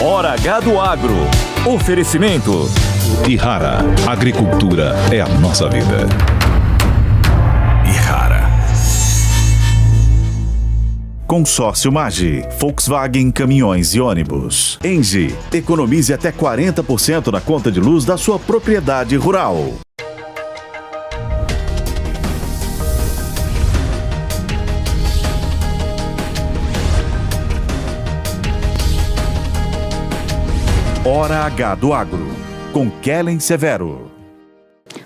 Hora H do Agro. Oferecimento. Ihara. Agricultura é a nossa vida. Ihara. Consórcio Magi, Volkswagen Caminhões e Ônibus. Engie, economize até 40% na conta de luz da sua propriedade rural. Hora H do Agro, com Kellen Severo.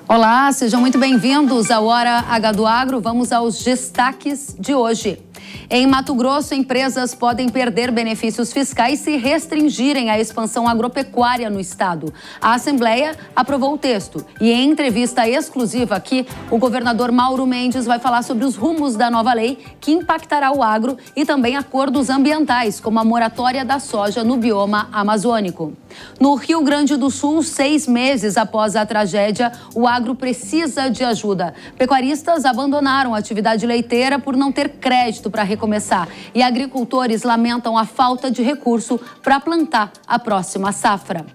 Olá, sejam muito bem-vindos ao Hora H do Agro. Vamos aos destaques de hoje. Em Mato Grosso, empresas podem perder benefícios fiscais se restringirem a expansão agropecuária no estado. A Assembleia aprovou o texto e, em entrevista exclusiva aqui, o governador Mauro Mendes vai falar sobre os rumos da nova lei que impactará o agro e também acordos ambientais, como a moratória da soja no bioma amazônico. No Rio Grande do Sul, 6 meses após a tragédia, o agro precisa de ajuda. Pecuaristas abandonaram a atividade leiteira por não ter crédito para recomeçar e agricultores lamentam a falta de recurso para plantar a próxima safra.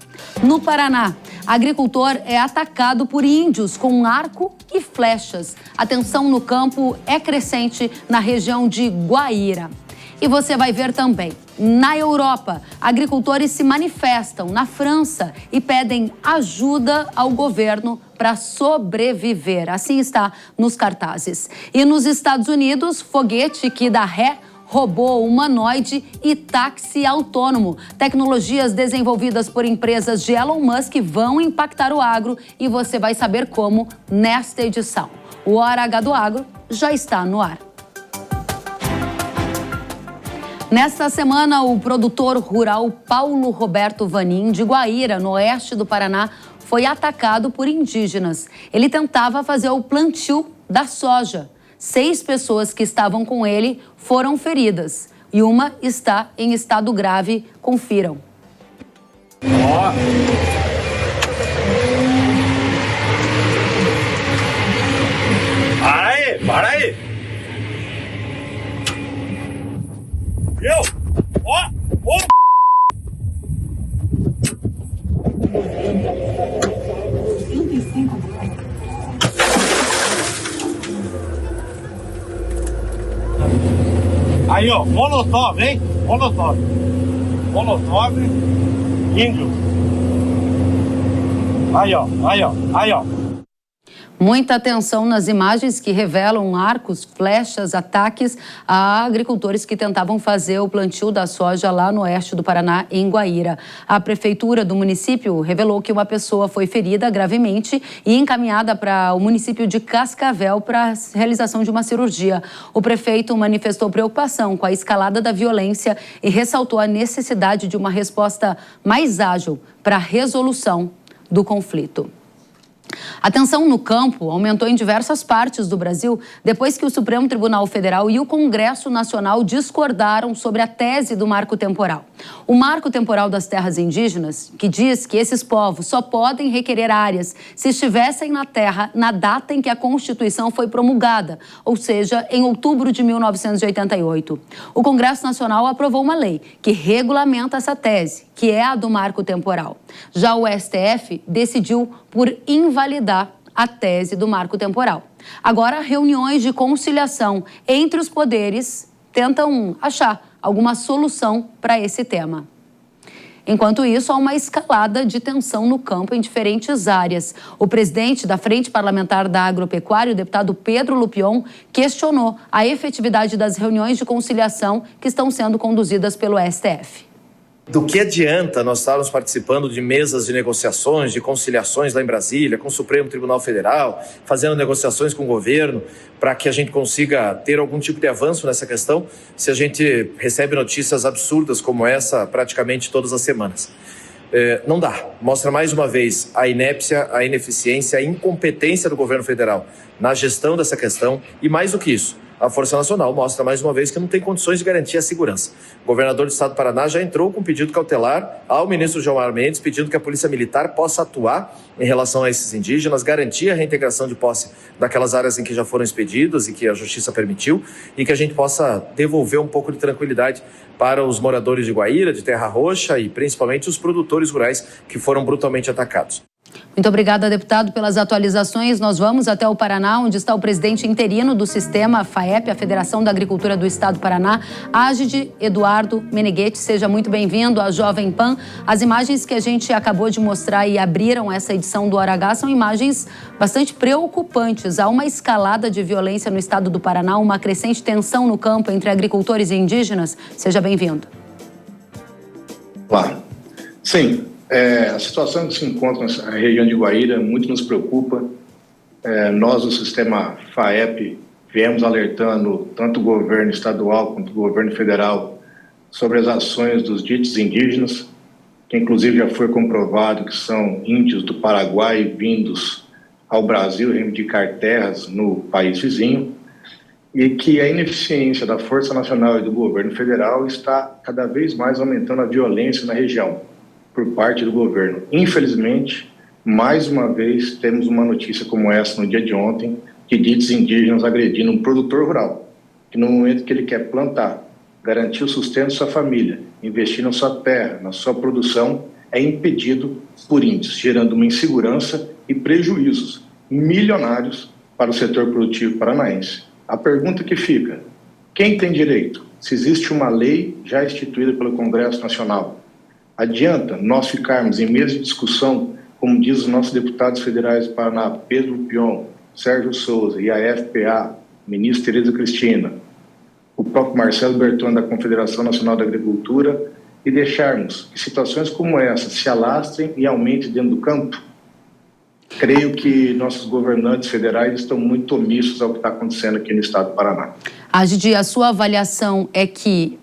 No Paraná, agricultor é atacado por índios com arco e flechas. A tensão no campo é crescente na região de Guaíra. E você vai ver também, na Europa, agricultores se manifestam na França e pedem ajuda ao governo para sobreviver. Assim está nos cartazes. E nos Estados Unidos, foguete que dá ré, robô humanoide e táxi autônomo. Tecnologias desenvolvidas por empresas de Elon Musk vão impactar o agro e você vai saber como nesta edição. O Hora H do Agro já está no ar. Nesta semana, o produtor rural Paulo Roberto Vanin, de Guaíra, no oeste do Paraná, foi atacado por indígenas. Ele tentava fazer o plantio da soja. 6 pessoas que estavam com ele foram feridas e uma está em estado grave. Confiram. Para aí! Eu! Ó! Aí, ó, molotov, hein? Molotov, índio. Aí, ó. Muita atenção nas imagens que revelam arcos, flechas, ataques a agricultores que tentavam fazer o plantio da soja lá no oeste do Paraná, em Guaíra. A prefeitura do município revelou que uma pessoa foi ferida gravemente e encaminhada para o município de Cascavel para a realização de uma cirurgia. O prefeito manifestou preocupação com a escalada da violência e ressaltou a necessidade de uma resposta mais ágil para a resolução do conflito. A tensão no campo aumentou em diversas partes do Brasil depois que o Supremo Tribunal Federal e o Congresso Nacional discordaram sobre a tese do marco temporal. O marco temporal das terras indígenas, que diz que esses povos só podem requerer áreas se estivessem na terra na data em que a Constituição foi promulgada, ou seja, em outubro de 1988. O Congresso Nacional aprovou uma lei que regulamenta essa tese, que é a do marco temporal. Já o STF decidiu por invalidar a tese do marco temporal. Agora, reuniões de conciliação entre os poderes tentam achar alguma solução para esse tema. Enquanto isso, há uma escalada de tensão no campo em diferentes áreas. O presidente da Frente Parlamentar da Agropecuária, o deputado Pedro Lupion, questionou a efetividade das reuniões de conciliação que estão sendo conduzidas pelo STF. Do que adianta nós estarmos participando de mesas de negociações, de conciliações lá em Brasília, com o Supremo Tribunal Federal, fazendo negociações com o governo para que a gente consiga ter algum tipo de avanço nessa questão, se a gente recebe notícias absurdas como essa praticamente todas as semanas? Não dá. Mostra mais uma vez a inépcia, a ineficiência, a incompetência do governo federal na gestão dessa questão e, mais do que isso, a Força Nacional mostra mais uma vez que não tem condições de garantir a segurança. O governador do estado do Paraná já entrou com pedido cautelar ao ministro Gilmar Mendes, pedindo que a Polícia Militar possa atuar em relação a esses indígenas, garantir a reintegração de posse daquelas áreas em que já foram expedidos e que a Justiça permitiu, e que a gente possa devolver um pouco de tranquilidade para os moradores de Guaíra, de Terra Roxa e principalmente os produtores rurais que foram brutalmente atacados. Muito obrigada, deputado, pelas atualizações. Nós vamos até o Paraná, onde está o presidente interino do sistema FAEP, a Federação da Agricultura do Estado do Paraná, Ágide Eduardo Meneghetti. Seja muito bem-vindo à Jovem Pan. As imagens que a gente acabou de mostrar e abriram essa edição do Hora H são imagens bastante preocupantes. Há uma escalada de violência no estado do Paraná, uma crescente tensão no campo entre agricultores e indígenas. Seja bem-vindo. Claro. Sim. A situação que se encontra na região de Guaíra muito nos preocupa. Nós, do sistema FAEP, viemos alertando tanto o governo estadual quanto o governo federal sobre as ações dos ditos indígenas, que inclusive já foi comprovado que são índios do Paraguai vindos ao Brasil reivindicar terras no país vizinho, e que a ineficiência da Força Nacional e do governo federal está cada vez mais aumentando a violência na região por parte do governo. Infelizmente, mais uma vez, temos uma notícia como essa no dia de ontem, de ditos indígenas agredindo um produtor rural, que no momento que ele quer plantar, garantir o sustento de sua família, investir na sua terra, na sua produção, é impedido por índios, gerando uma insegurança e prejuízos milionários para o setor produtivo paranaense. A pergunta que fica: quem tem direito? Se existe uma lei já instituída pelo Congresso Nacional, adianta nós ficarmos em mesa de discussão, como diz os nossos deputados federais do Paraná, Pedro Pion, Sérgio Souza e a FPA, ministra Tereza Cristina, o próprio Marcelo Berton da Confederação Nacional da Agricultura, e deixarmos que situações como essa se alastrem e aumentem dentro do campo? Creio que nossos governantes federais estão muito omissos ao que está acontecendo aqui no estado do Paraná. Ágide, a sua avaliação é que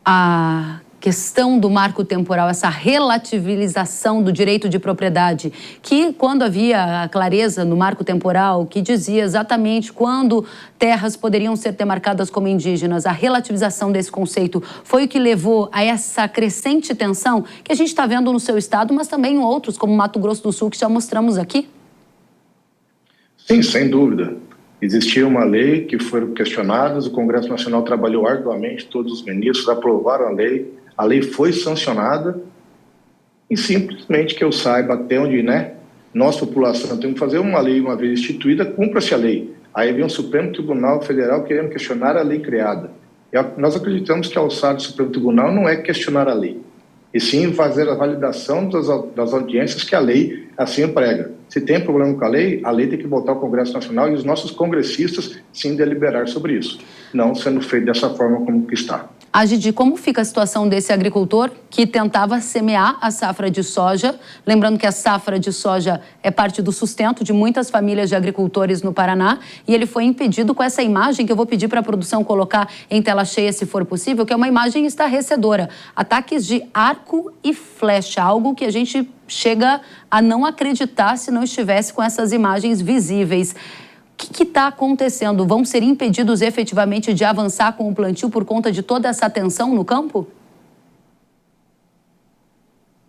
a questão do marco temporal, essa relativização do direito de propriedade, que quando havia a clareza no marco temporal, que dizia exatamente quando terras poderiam ser demarcadas como indígenas, a relativização desse conceito foi o que levou a essa crescente tensão que a gente está vendo no seu estado, mas também em outros, como Mato Grosso do Sul, que já mostramos aqui? Sim, sem dúvida. Existia uma lei que foram questionadas, o Congresso Nacional trabalhou arduamente, todos os ministros aprovaram a lei foi sancionada e simplesmente que eu saiba até onde, nossa população tem que fazer uma lei uma vez instituída, cumpra-se a lei. Aí vem o Supremo Tribunal Federal querendo questionar a lei criada. E nós acreditamos que a alçada do Supremo Tribunal não é questionar a lei, e sim fazer a validação das audiências que a lei assim prega. Se tem problema com a lei tem que voltar ao Congresso Nacional e os nossos congressistas sim deliberar sobre isso, não sendo feito dessa forma como que está. Ágide, como fica a situação desse agricultor que tentava semear a safra de soja? Lembrando que a safra de soja é parte do sustento de muitas famílias de agricultores no Paraná, e ele foi impedido com essa imagem que eu vou pedir para a produção colocar em tela cheia, se for possível, que é uma imagem estarrecedora. Ataques de arco e flecha, algo que a gente chega a não acreditar se não estivesse com essas imagens visíveis. O que está acontecendo? Vão ser impedidos efetivamente de avançar com o plantio por conta de toda essa tensão no campo?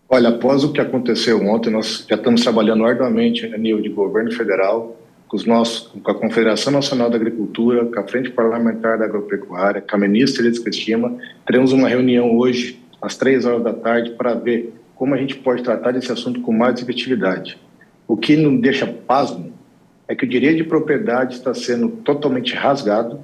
Olha, após o que aconteceu ontem, nós já estamos trabalhando arduamente a nível de governo federal, com a Confederação Nacional da Agricultura, com a Frente Parlamentar da Agropecuária, com a ministra Tereza Cristina. Teremos uma reunião hoje, às 3h da tarde, para ver como a gente pode tratar desse assunto com mais efetividade. O que nos deixa pasmo é que o direito de propriedade está sendo totalmente rasgado,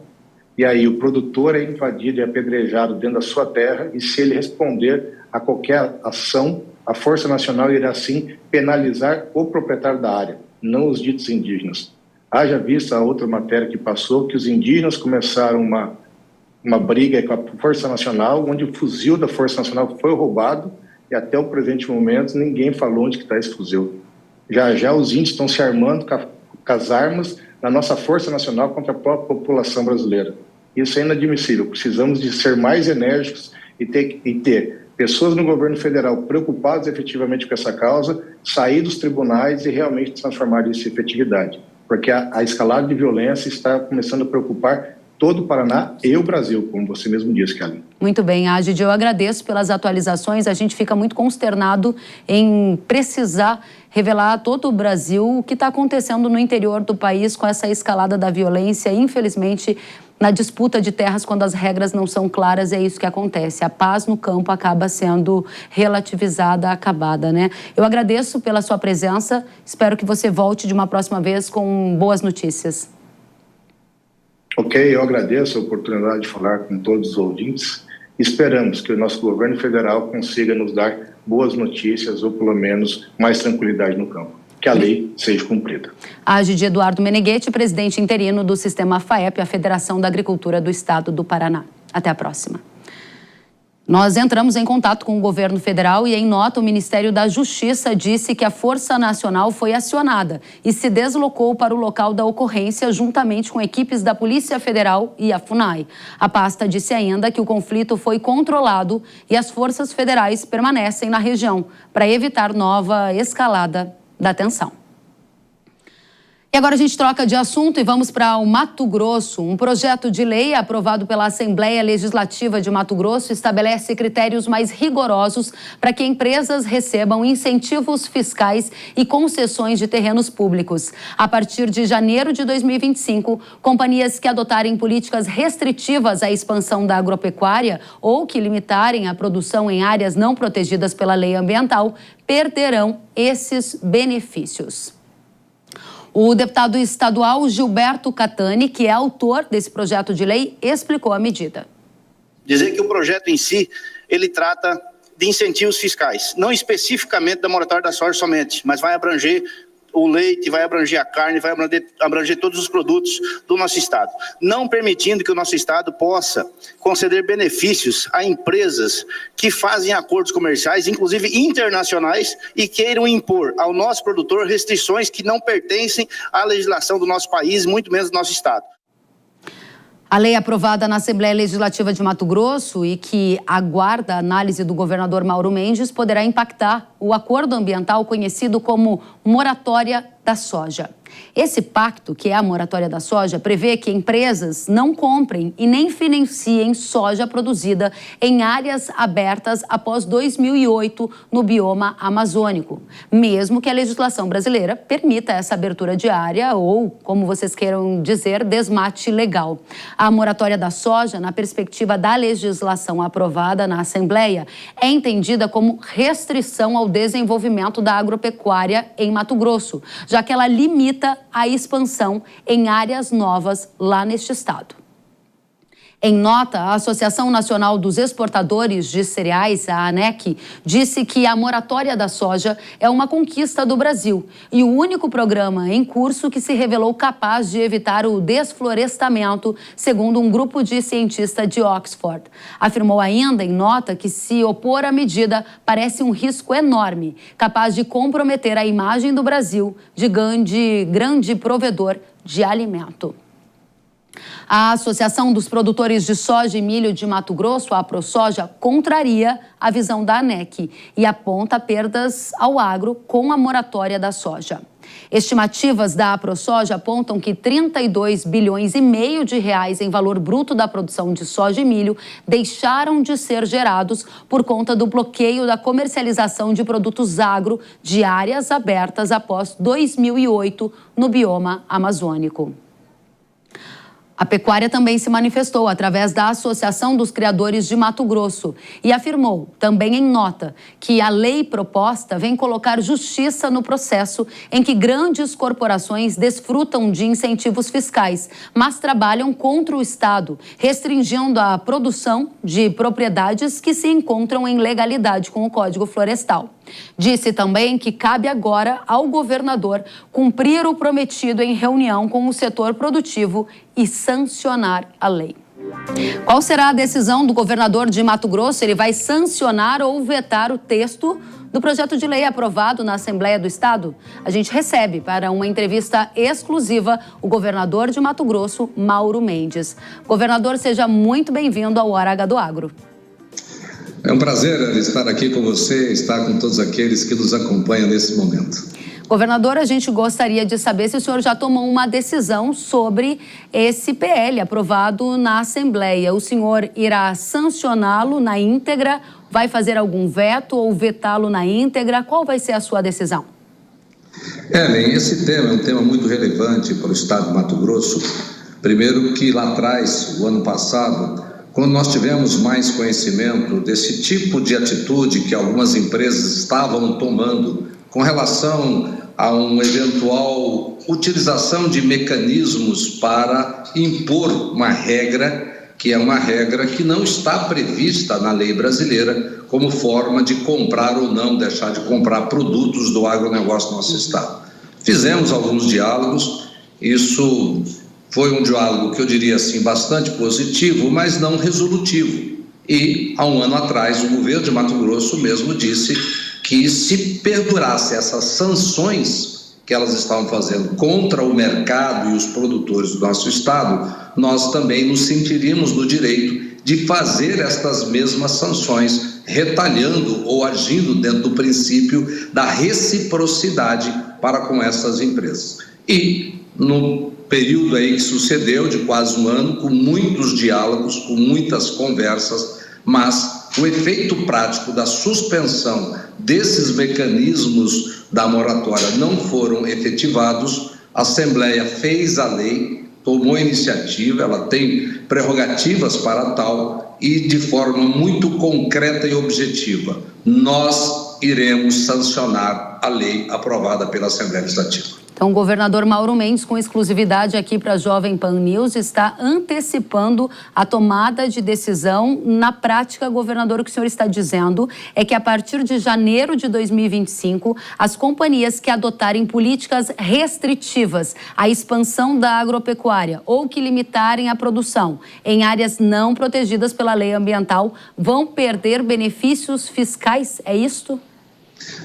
e aí o produtor é invadido e apedrejado dentro da sua terra, e se ele responder a qualquer ação, a Força Nacional irá sim penalizar o proprietário da área, não os ditos indígenas. Haja vista a outra matéria que passou, que os indígenas começaram uma briga com a Força Nacional, onde o fuzil da Força Nacional foi roubado, e até o presente momento ninguém falou onde está esse fuzil. Já os índios estão se armando com as armas da nossa Força Nacional contra a própria população brasileira. Isso é inadmissível. Precisamos de ser mais enérgicos e ter pessoas no governo federal preocupadas efetivamente com essa causa, sair dos tribunais e realmente transformar isso em efetividade. Porque a escalada de violência está começando a preocupar todo o Paraná e o Brasil, como você mesmo disse, Kelly. Muito bem, Agide, eu agradeço pelas atualizações. A gente fica muito consternado em precisar revelar a todo o Brasil o que está acontecendo no interior do país com essa escalada da violência. Infelizmente, na disputa de terras, quando as regras não são claras, é isso que acontece. A paz no campo acaba sendo relativizada, acabada, né? Eu agradeço pela sua presença. Espero que você volte de uma próxima vez com boas notícias. Ok, eu agradeço a oportunidade de falar com todos os ouvintes. Esperamos que o nosso governo federal consiga nos dar boas notícias ou, pelo menos, mais tranquilidade no campo. Que a lei seja cumprida. Agide Eduardo Meneghetti, presidente interino do Sistema FAEP, a Federação da Agricultura do Estado do Paraná. Até a próxima. Nós entramos em contato com o governo federal e, em nota, o Ministério da Justiça disse que a Força Nacional foi acionada e se deslocou para o local da ocorrência juntamente com equipes da Polícia Federal e a FUNAI. A pasta disse ainda que o conflito foi controlado e as forças federais permanecem na região para evitar nova escalada da tensão. E agora a gente troca de assunto e vamos para o Mato Grosso. Um projeto de lei aprovado pela Assembleia Legislativa de Mato Grosso estabelece critérios mais rigorosos para que empresas recebam incentivos fiscais e concessões de terrenos públicos. A partir de janeiro de 2025, companhias que adotarem políticas restritivas à expansão da agropecuária ou que limitarem a produção em áreas não protegidas pela lei ambiental perderão esses benefícios. O deputado estadual Gilberto Catani, que é autor desse projeto de lei, explicou a medida. Dizer que o projeto em si, ele trata de incentivos fiscais, não especificamente da moratória da soja somente, mas vai abranger o leite, vai abranger a carne, vai abranger todos os produtos do nosso estado, não permitindo que o nosso estado possa conceder benefícios a empresas que fazem acordos comerciais, inclusive internacionais, e queiram impor ao nosso produtor restrições que não pertencem à legislação do nosso país, muito menos do nosso estado. A lei aprovada na Assembleia Legislativa de Mato Grosso e que aguarda a análise do governador Mauro Mendes poderá impactar o acordo ambiental conhecido como Moratória da Soja. Esse pacto, que é a moratória da soja, prevê que empresas não comprem e nem financiem soja produzida em áreas abertas após 2008 no bioma amazônico, mesmo que a legislação brasileira permita essa abertura de área ou, como vocês queiram dizer, desmate legal. A moratória da soja, na perspectiva da legislação aprovada na Assembleia, é entendida como restrição ao desenvolvimento da agropecuária em Mato Grosso, já que ela limita a expansão em áreas novas lá neste estado. Em nota, a Associação Nacional dos Exportadores de Cereais, a ANEC, disse que a moratória da soja é uma conquista do Brasil e o único programa em curso que se revelou capaz de evitar o desflorestamento, segundo um grupo de cientistas de Oxford. Afirmou ainda em nota que se opor à medida parece um risco enorme, capaz de comprometer a imagem do Brasil de grande provedor de alimento. A Associação dos Produtores de Soja e Milho de Mato Grosso, a AproSoja, contraria a visão da ANEC e aponta perdas ao agro com a moratória da soja. Estimativas da AproSoja apontam que 32,5 bilhões de reais em valor bruto da produção de soja e milho deixaram de ser gerados por conta do bloqueio da comercialização de produtos agro de áreas abertas após 2008 no bioma amazônico. A pecuária também se manifestou através da Associação dos Criadores de Mato Grosso e afirmou, também em nota, que a lei proposta vem colocar justiça no processo em que grandes corporações desfrutam de incentivos fiscais, mas trabalham contra o Estado, restringindo a produção de propriedades que se encontram em legalidade com o Código Florestal. Disse também que cabe agora ao governador cumprir o prometido em reunião com o setor produtivo e sancionar a lei. Qual será a decisão do governador de Mato Grosso? Ele vai sancionar ou vetar o texto do projeto de lei aprovado na Assembleia do Estado? A gente recebe para uma entrevista exclusiva o governador de Mato Grosso, Mauro Mendes. Governador, seja muito bem-vindo ao Hora H do Agro. É um prazer estar aqui com você, estar com todos aqueles que nos acompanham nesse momento. Governador, a gente gostaria de saber se o senhor já tomou uma decisão sobre esse PL aprovado na Assembleia. O senhor irá sancioná-lo na íntegra, vai fazer algum veto ou vetá-lo na íntegra? Qual vai ser a sua decisão? Ellen, esse tema é um tema muito relevante para o estado de Mato Grosso. Primeiro que lá atrás, o ano passado, quando nós tivemos mais conhecimento desse tipo de atitude que algumas empresas estavam tomando com relação a uma eventual utilização de mecanismos para impor uma regra, que é uma regra que não está prevista na lei brasileira como forma de comprar ou não deixar de comprar produtos do agronegócio do nosso estado. Fizemos alguns diálogos, isso foi um diálogo que eu diria assim bastante positivo, mas não resolutivo. E há um ano atrás o governo de Mato Grosso mesmo disse que se perdurasse essas sanções que elas estavam fazendo contra o mercado e os produtores do nosso estado, nós também nos sentiríamos no direito de fazer estas mesmas sanções, retalhando ou agindo dentro do princípio da reciprocidade para com essas empresas. E no período aí que sucedeu, de quase um ano, com muitos diálogos, com muitas conversas, mas o efeito prático da suspensão desses mecanismos da moratória não foram efetivados. A Assembleia fez a lei, tomou iniciativa, ela tem prerrogativas para tal e de forma muito concreta e objetiva, nós iremos sancionar a lei aprovada pela Assembleia Legislativa. Então, o governador Mauro Mendes, com exclusividade aqui para a Jovem Pan News, está antecipando a tomada de decisão. Na prática, governador, o que o senhor está dizendo é que a partir de janeiro de 2025, as companhias que adotarem políticas restritivas à expansão da agropecuária ou que limitarem a produção em áreas não protegidas pela lei ambiental vão perder benefícios fiscais, é isto?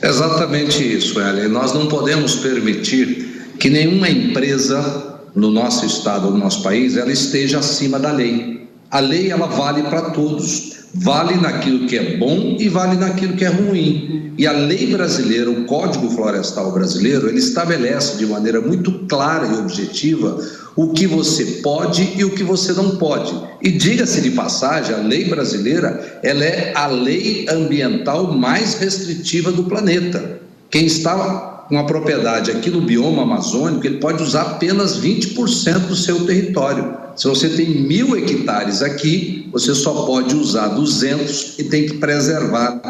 Exatamente isso, Ellen. Nós não podemos permitir que nenhuma empresa no nosso estado ou no nosso país ela esteja acima da lei. A lei ela vale para todos, vale naquilo que é bom e vale naquilo que é ruim. E a lei brasileira, o Código Florestal brasileiro, ele estabelece de maneira muito clara e objetiva o que você pode e o que você não pode. E diga-se de passagem, a lei brasileira, ela é a lei ambiental mais restritiva do planeta. Quem está com uma propriedade aqui no bioma amazônico, ele pode usar apenas 20% do seu território. Se você tem 1.000 hectares aqui, você só pode usar 200 e tem que preservar,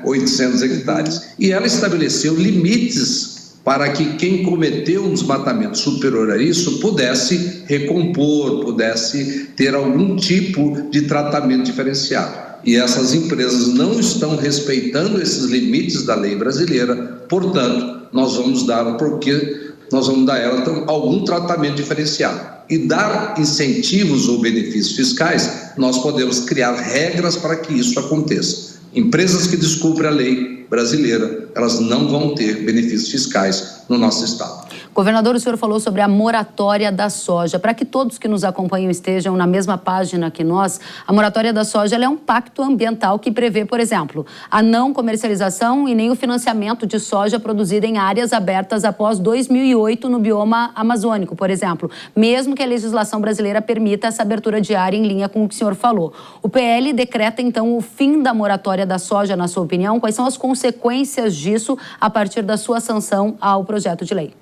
800 hectares. E ela estabeleceu limites para que quem cometeu um desmatamento superior a isso pudesse recompor, pudesse ter algum tipo de tratamento diferenciado. E essas empresas não estão respeitando esses limites da lei brasileira, portanto, nós vamos dar a ela algum tratamento diferenciado. E dar incentivos ou benefícios fiscais, nós podemos criar regras para que isso aconteça. Empresas que descumprem a lei brasileira, elas não vão ter benefícios fiscais no nosso estado. Governador, o senhor falou sobre a moratória da soja. Para que todos que nos acompanham estejam na mesma página que nós, a moratória da soja ela é um pacto ambiental que prevê, por exemplo, a não comercialização e nem o financiamento de soja produzida em áreas abertas após 2008 no bioma amazônico, por exemplo, mesmo que a legislação brasileira permita essa abertura de área em linha com o que o senhor falou. O PL decreta, então, o fim da moratória da soja, na sua opinião? Quais são as consequências disso a partir da sua sanção ao projeto de lei?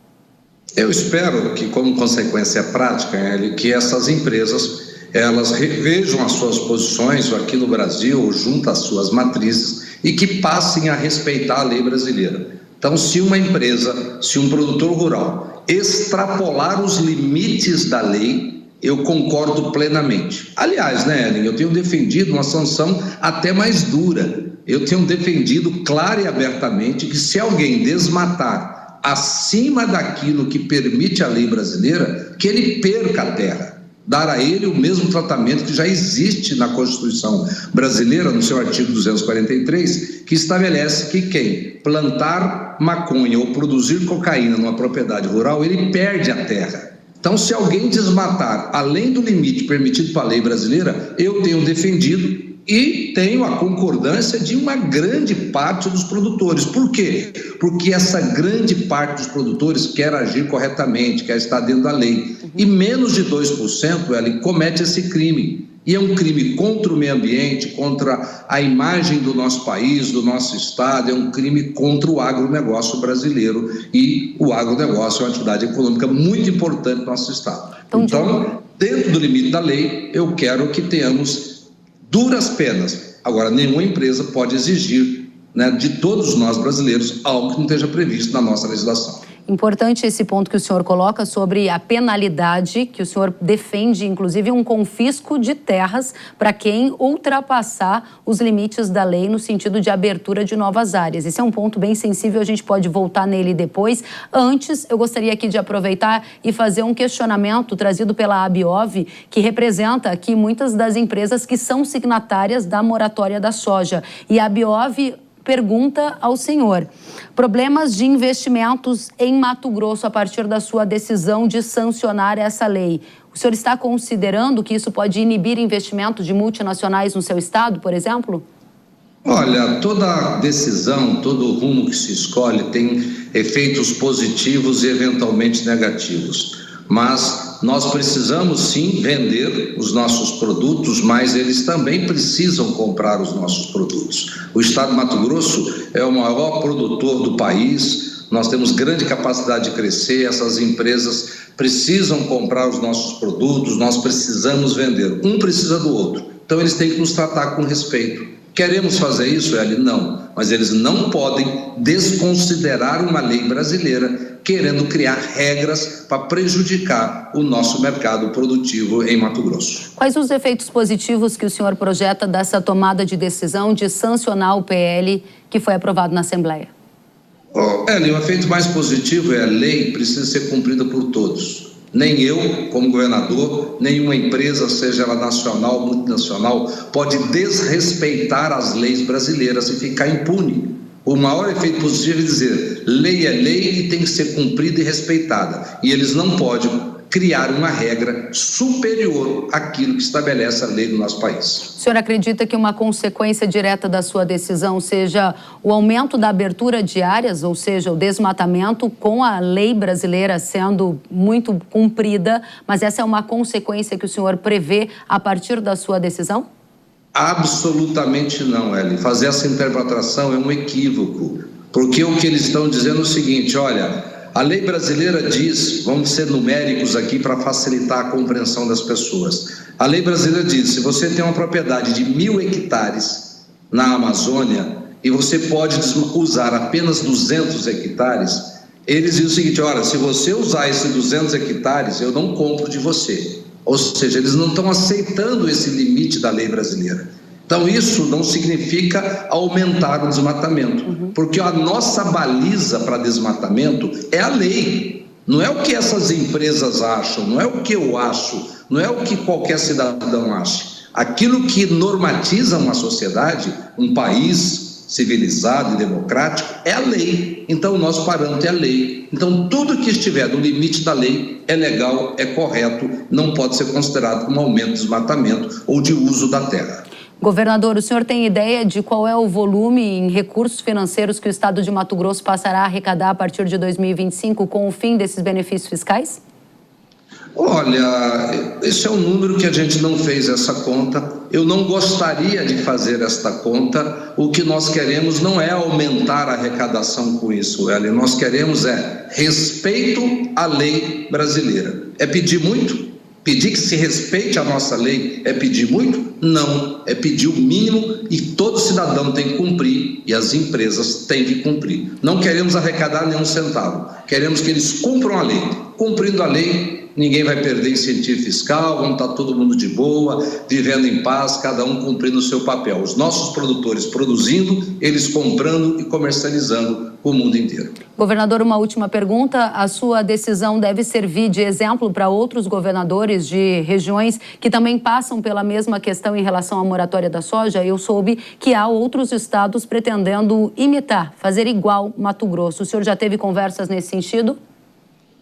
Eu espero que, como consequência prática, que essas empresas elas revejam as suas posições aqui no Brasil, junto às suas matrizes, e que passem a respeitar a lei brasileira. Então, se uma empresa, se um produtor rural extrapolar os limites da lei, eu concordo plenamente. Aliás, Ellen, eu tenho defendido uma sanção até mais dura. Eu tenho defendido clara e abertamente que se alguém desmatar acima daquilo que permite a lei brasileira, que ele perca a terra, dar a ele o mesmo tratamento que já existe na Constituição brasileira, no seu artigo 243, que estabelece que quem plantar maconha ou produzir cocaína numa propriedade rural, ele perde a terra. Então, se alguém desmatar além do limite permitido pela lei brasileira, eu tenho defendido E tenho a concordância de uma grande parte dos produtores. Por quê? Porque essa grande parte dos produtores quer agir corretamente, quer estar dentro da lei. E menos de 2% ele comete esse crime. E é um crime contra o meio ambiente, contra a imagem do nosso país, do nosso estado, é um crime contra o agronegócio brasileiro. E o agronegócio é uma atividade econômica muito importante no nosso estado. Então, dentro do limite da lei, eu quero que tenhamos duras penas. Agora, nenhuma empresa pode exigir, né, de todos nós brasileiros algo que não esteja previsto na nossa legislação. Importante esse ponto que o senhor coloca sobre a penalidade, que o senhor defende, inclusive, um confisco de terras para quem ultrapassar os limites da lei no sentido de abertura de novas áreas. Esse é um ponto bem sensível, a gente pode voltar nele depois. Antes, eu gostaria aqui de aproveitar e fazer um questionamento trazido pela Abiov, que representa aqui muitas das empresas que são signatárias da moratória da soja. E a Abiov pergunta ao senhor: problemas de investimentos em Mato Grosso a partir da sua decisão de sancionar essa lei. O senhor está considerando que isso pode inibir investimentos de multinacionais no seu estado, por exemplo? Olha, toda decisão, todo rumo que se escolhe tem efeitos positivos e eventualmente negativos. Mas nós precisamos sim vender os nossos produtos, mas eles também precisam comprar os nossos produtos. O estado de Mato Grosso é o maior produtor do país, nós temos grande capacidade de crescer, essas empresas precisam comprar os nossos produtos, nós precisamos vender, um precisa do outro, então eles têm que nos tratar com respeito. Queremos fazer isso, Eli? Não, mas eles não podem desconsiderar uma lei brasileira querendo criar regras para prejudicar o nosso mercado produtivo em Mato Grosso. Quais os efeitos positivos que o senhor projeta dessa tomada de decisão de sancionar o PL que foi aprovado na Assembleia? Eli, o efeito mais positivo é a lei precisa ser cumprida por todos. Nem eu, como governador, nenhuma empresa, seja ela nacional ou multinacional, pode desrespeitar as leis brasileiras e ficar impune. O maior efeito positivo é dizer, lei é lei e tem que ser cumprida e respeitada. E eles não podem criar uma regra superior àquilo que estabelece a lei do nosso país. O senhor acredita que uma consequência direta da sua decisão seja o aumento da abertura de áreas, ou seja, o desmatamento, com a lei brasileira sendo muito cumprida, mas essa é uma consequência que o senhor prevê a partir da sua decisão? Absolutamente não, Eli. Fazer essa interpretação é um equívoco, porque o que eles estão dizendo é o seguinte, olha, a lei brasileira diz, vamos ser numéricos aqui para facilitar a compreensão das pessoas, a lei brasileira diz, se você tem uma propriedade de 1.000 hectares na Amazônia e você pode usar apenas 200 hectares, eles dizem o seguinte, olha, se você usar esses 200 hectares, eu não compro de você. Ou seja, eles não estão aceitando esse limite da lei brasileira. Então, isso não significa aumentar o desmatamento, porque a nossa baliza para desmatamento é a lei. Não é o que essas empresas acham, não é o que eu acho, não é o que qualquer cidadão acha. Aquilo que normatiza uma sociedade, um país civilizado e democrático, é a lei. Então, o nosso parâmetro é a lei. Então, tudo que estiver no limite da lei é legal, é correto, não pode ser considerado como aumento de desmatamento ou de uso da terra. Governador, o senhor tem ideia de qual é o volume em recursos financeiros que o estado de Mato Grosso passará a arrecadar a partir de 2025 com o fim desses benefícios fiscais? Olha, esse é um número que a gente não fez essa conta. Eu não gostaria de fazer esta conta. O que nós queremos não é aumentar a arrecadação com isso, Eli. Nós queremos respeito à lei brasileira. É pedir muito? Pedir que se respeite a nossa lei é pedir muito? Não, é pedir o mínimo e todo cidadão tem que cumprir e as empresas têm que cumprir. Não queremos arrecadar nenhum centavo, queremos que eles cumpram a lei. Cumprindo a lei, ninguém vai perder incentivo fiscal, vamos estar todo mundo de boa, vivendo em paz, cada um cumprindo o seu papel. Os nossos produtores produzindo, eles comprando e comercializando o mundo inteiro. Governador, uma última pergunta. A sua decisão deve servir de exemplo para outros governadores de regiões que também passam pela mesma questão em relação à moratória da soja? Eu soube que há outros estados pretendendo imitar, fazer igual Mato Grosso. O senhor já teve conversas nesse sentido?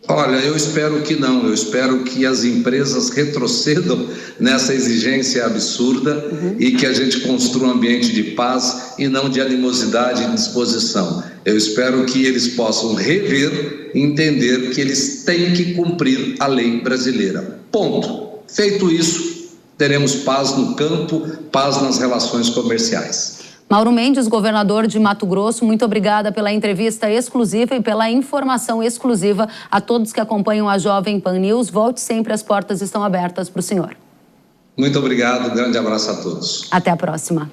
Olha, eu espero que não, eu espero que as empresas retrocedam nessa exigência absurda e que a gente construa um ambiente de paz e não de animosidade e disposição. Eu espero que eles possam rever e entender que eles têm que cumprir a lei brasileira. Ponto. Feito isso, teremos paz no campo, paz nas relações comerciais. Mauro Mendes, governador de Mato Grosso, muito obrigada pela entrevista exclusiva e pela informação exclusiva a todos que acompanham a Jovem Pan News. Volte sempre, as portas estão abertas para o senhor. Muito obrigado, um grande abraço a todos. Até a próxima.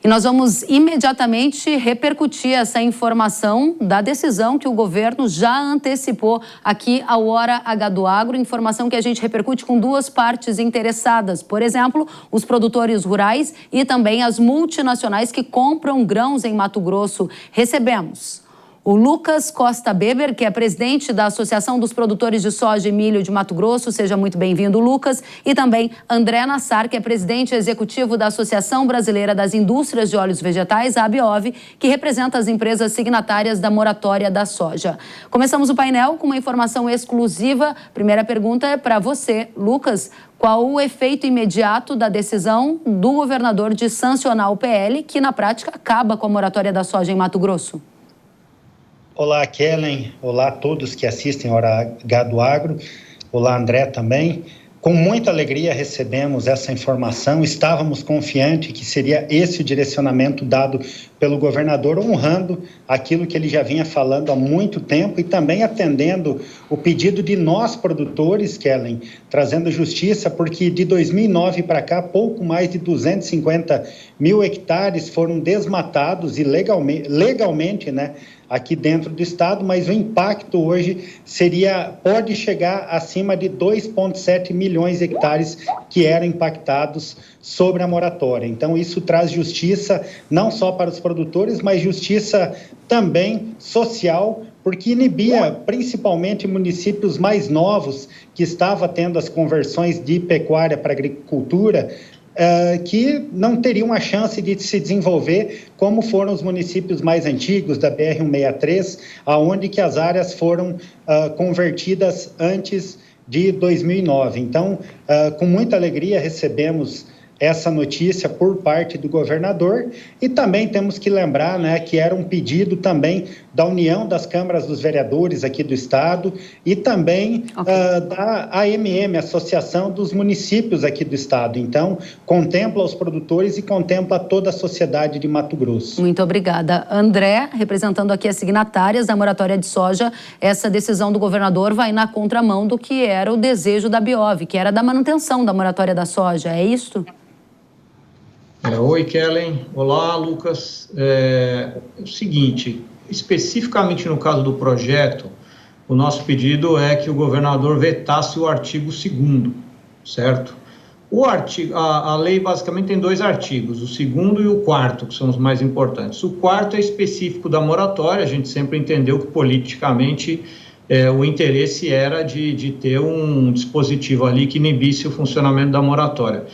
E nós vamos imediatamente repercutir essa informação da decisão que o governo já antecipou aqui ao Hora H do Agro, informação que a gente repercute com duas partes interessadas, por exemplo, os produtores rurais e também as multinacionais que compram grãos em Mato Grosso. Recebemos o Lucas Costa Beber, que é presidente da Associação dos Produtores de Soja e Milho de Mato Grosso. Seja muito bem-vindo, Lucas. E também André Nassar, que é presidente executivo da Associação Brasileira das Indústrias de Óleos Vegetais, a ABIOV, que representa as empresas signatárias da moratória da soja. Começamos o painel com uma informação exclusiva. Primeira pergunta é para você, Lucas. Qual o efeito imediato da decisão do governador de sancionar o PL, que na prática acaba com a moratória da soja em Mato Grosso? Olá, Kellen. Olá a todos que assistem a Hora H do Agro. Olá, André também. Com muita alegria recebemos essa informação. Estávamos confiantes que seria esse o direcionamento dado pelo governador, honrando aquilo que ele já vinha falando há muito tempo e também atendendo o pedido de nós produtores, Kellen, trazendo justiça, porque de 2009 para cá, pouco mais de 250 mil hectares foram desmatados legalmente, né? Aqui dentro do estado, mas o impacto hoje pode chegar acima de 2,7 milhões de hectares que eram impactados sobre a moratória. Então, isso traz justiça não só para os produtores, mas justiça também social, porque inibia principalmente municípios mais novos que estavam tendo as conversões de pecuária para agricultura, que não teriam a chance de se desenvolver como foram os municípios mais antigos da BR-163, aonde que as áreas foram convertidas antes de 2009. Então, com muita alegria recebemos essa notícia por parte do governador e também temos que lembrar, né, que era um pedido também da União das Câmaras dos Vereadores aqui do estado e também da AMM, Associação dos Municípios aqui do estado. Então, contempla os produtores e contempla toda a sociedade de Mato Grosso. Muito obrigada. André, representando aqui as signatárias da moratória de soja, essa decisão do governador vai na contramão do que era o desejo da ABIOV, que era da manutenção da moratória da soja, é isso? Oi, Kellen. Olá, Lucas. É o seguinte, especificamente no caso do projeto, o nosso pedido é que o governador vetasse o artigo 2º, certo? A lei basicamente tem 2 artigos, o 2º e o 4º, que são os mais importantes. O 4º é específico da moratória, a gente sempre entendeu que politicamente o interesse era de ter um dispositivo ali que inibisse o funcionamento da moratória.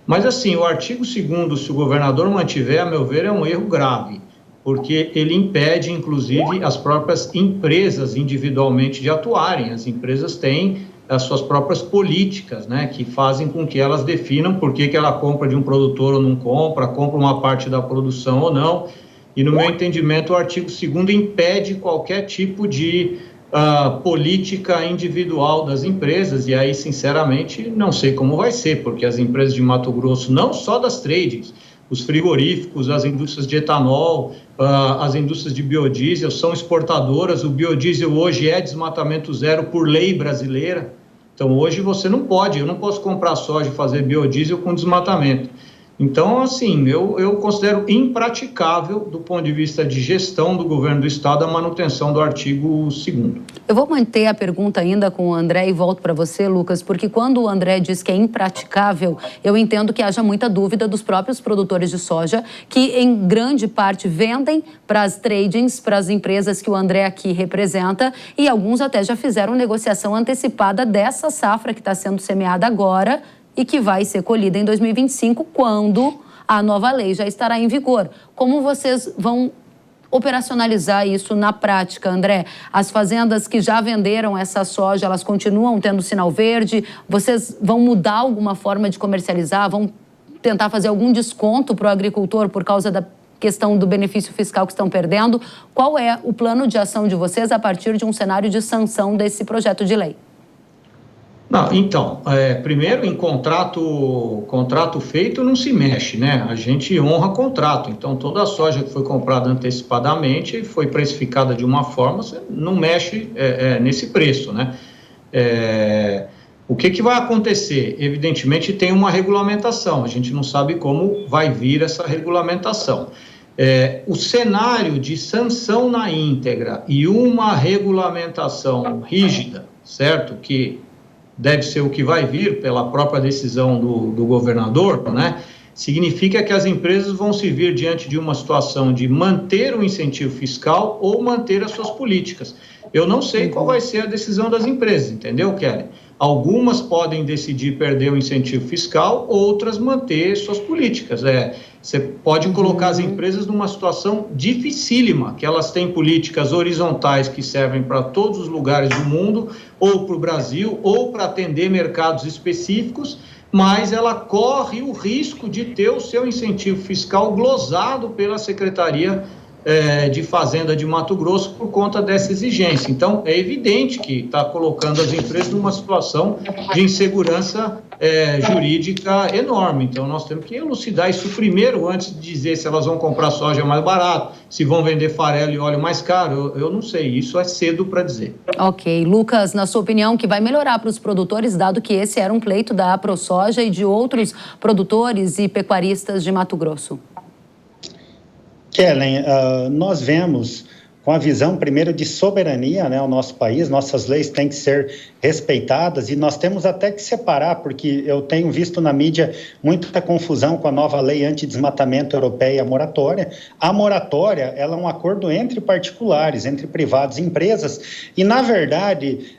Mas, assim, o artigo 2º, se o governador mantiver, a meu ver, é um erro grave, porque ele impede, inclusive, as próprias empresas individualmente de atuarem. As empresas têm as suas próprias políticas, né, que fazem com que elas definam por que ela compra de um produtor ou não compra uma parte da produção ou não. E, no meu entendimento, o artigo 2º impede qualquer tipo de política individual das empresas, e aí, sinceramente, não sei como vai ser, porque as empresas de Mato Grosso, não só das tradings, os frigoríficos, as indústrias de etanol, as indústrias de biodiesel são exportadoras. O biodiesel hoje é desmatamento zero por lei brasileira, então hoje você não pode, eu não posso comprar soja e fazer biodiesel com desmatamento. Então, assim, eu considero impraticável, do ponto de vista de gestão do governo do estado, a manutenção do artigo 2º. Eu vou manter a pergunta ainda com o André e volto para você, Lucas, porque quando o André diz que é impraticável, eu entendo que haja muita dúvida dos próprios produtores de soja, que em grande parte vendem para as tradings, para as empresas que o André aqui representa, e alguns até já fizeram negociação antecipada dessa safra que está sendo semeada agora, e que vai ser colhida em 2025, quando a nova lei já estará em vigor. Como vocês vão operacionalizar isso na prática, André? As fazendas que já venderam essa soja, elas continuam tendo sinal verde? Vocês vão mudar alguma forma de comercializar? Vão tentar fazer algum desconto para o agricultor por causa da questão do benefício fiscal que estão perdendo? Qual é o plano de ação de vocês a partir de um cenário de sanção desse projeto de lei? Não, então, primeiro, em contrato feito não se mexe, né? A gente honra contrato. Então, toda a soja que foi comprada antecipadamente foi precificada de uma forma, você não mexe nesse preço, né? O que vai acontecer? Evidentemente, tem uma regulamentação. A gente não sabe como vai vir essa regulamentação. O cenário de sanção na íntegra e uma regulamentação rígida, certo? Que deve ser o que vai vir pela própria decisão do governador, né? Significa que as empresas vão se vir diante de uma situação de manter o incentivo fiscal ou manter as suas políticas. Eu não sei qual vai ser a decisão das empresas, entendeu, Kelly? Algumas podem decidir perder o incentivo fiscal, outras manter suas políticas. Você pode colocar as empresas numa situação dificílima, que elas têm políticas horizontais que servem para todos os lugares do mundo, ou para o Brasil, ou para atender mercados específicos, mas ela corre o risco de ter o seu incentivo fiscal glosado pela Secretaria de Fazenda de Mato Grosso por conta dessa exigência. Então, é evidente que está colocando as empresas numa situação de insegurança jurídica enorme. Então, nós temos que elucidar isso primeiro, antes de dizer se elas vão comprar soja mais barato, se vão vender farelo e óleo mais caro. Eu não sei, isso é cedo para dizer. Ok. Lucas, na sua opinião, o que vai melhorar para os produtores, dado que esse era um pleito da AproSoja e de outros produtores e pecuaristas de Mato Grosso? Kellen, nós vemos com a visão, primeiro, de soberania, né, o nosso país, nossas leis têm que ser respeitadas e nós temos até que separar, porque eu tenho visto na mídia muita confusão com a nova lei antidesmatamento europeia, a moratória. A moratória, ela é um acordo entre particulares, entre privados e empresas, e, na verdade,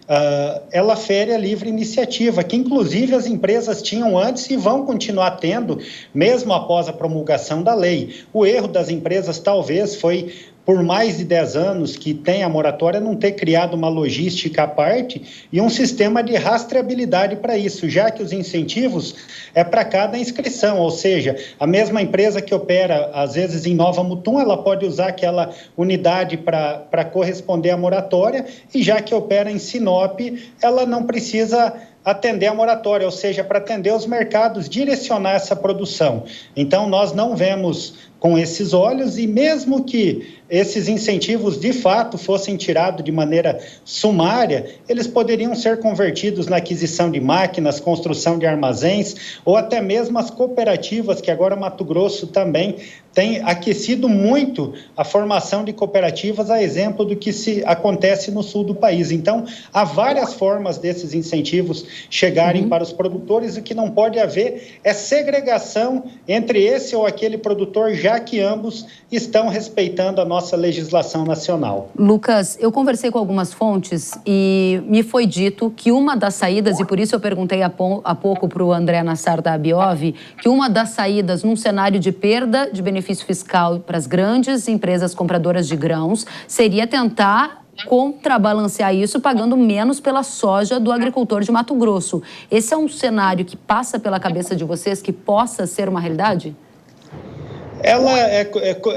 ela fere a livre iniciativa, que, inclusive, as empresas tinham antes e vão continuar tendo, mesmo após a promulgação da lei. O erro das empresas, talvez, foi por mais de 10 anos que tem a moratória, não ter criado uma logística à parte e um sistema de rastreabilidade para isso, já que os incentivos é para cada inscrição, ou seja, a mesma empresa que opera, às vezes, em Nova Mutum, ela pode usar aquela unidade para corresponder à moratória, e já que opera em Sinop, ela não precisa atender a moratória, ou seja, para atender os mercados, direcionar essa produção. Então, nós não vemos com esses olhos, e mesmo que esses incentivos de fato fossem tirados de maneira sumária, eles poderiam ser convertidos na aquisição de máquinas, construção de armazéns, ou até mesmo as cooperativas, que agora Mato Grosso também tem aquecido muito a formação de cooperativas, a exemplo do que acontece no sul do país. Então, há várias formas desses incentivos chegarem para os produtores. O que não pode haver é segregação entre esse ou aquele produtor, já que ambos estão respeitando a nossa legislação nacional. Lucas, eu conversei com algumas fontes e me foi dito que uma das saídas, e por isso eu perguntei há pouco para o André Nassar da Abiov, que uma das saídas num cenário de perda de benefício fiscal para as grandes empresas compradoras de grãos seria tentar contrabalancear isso pagando menos pela soja do agricultor de Mato Grosso. Esse é um cenário que passa pela cabeça de vocês, que possa ser uma realidade?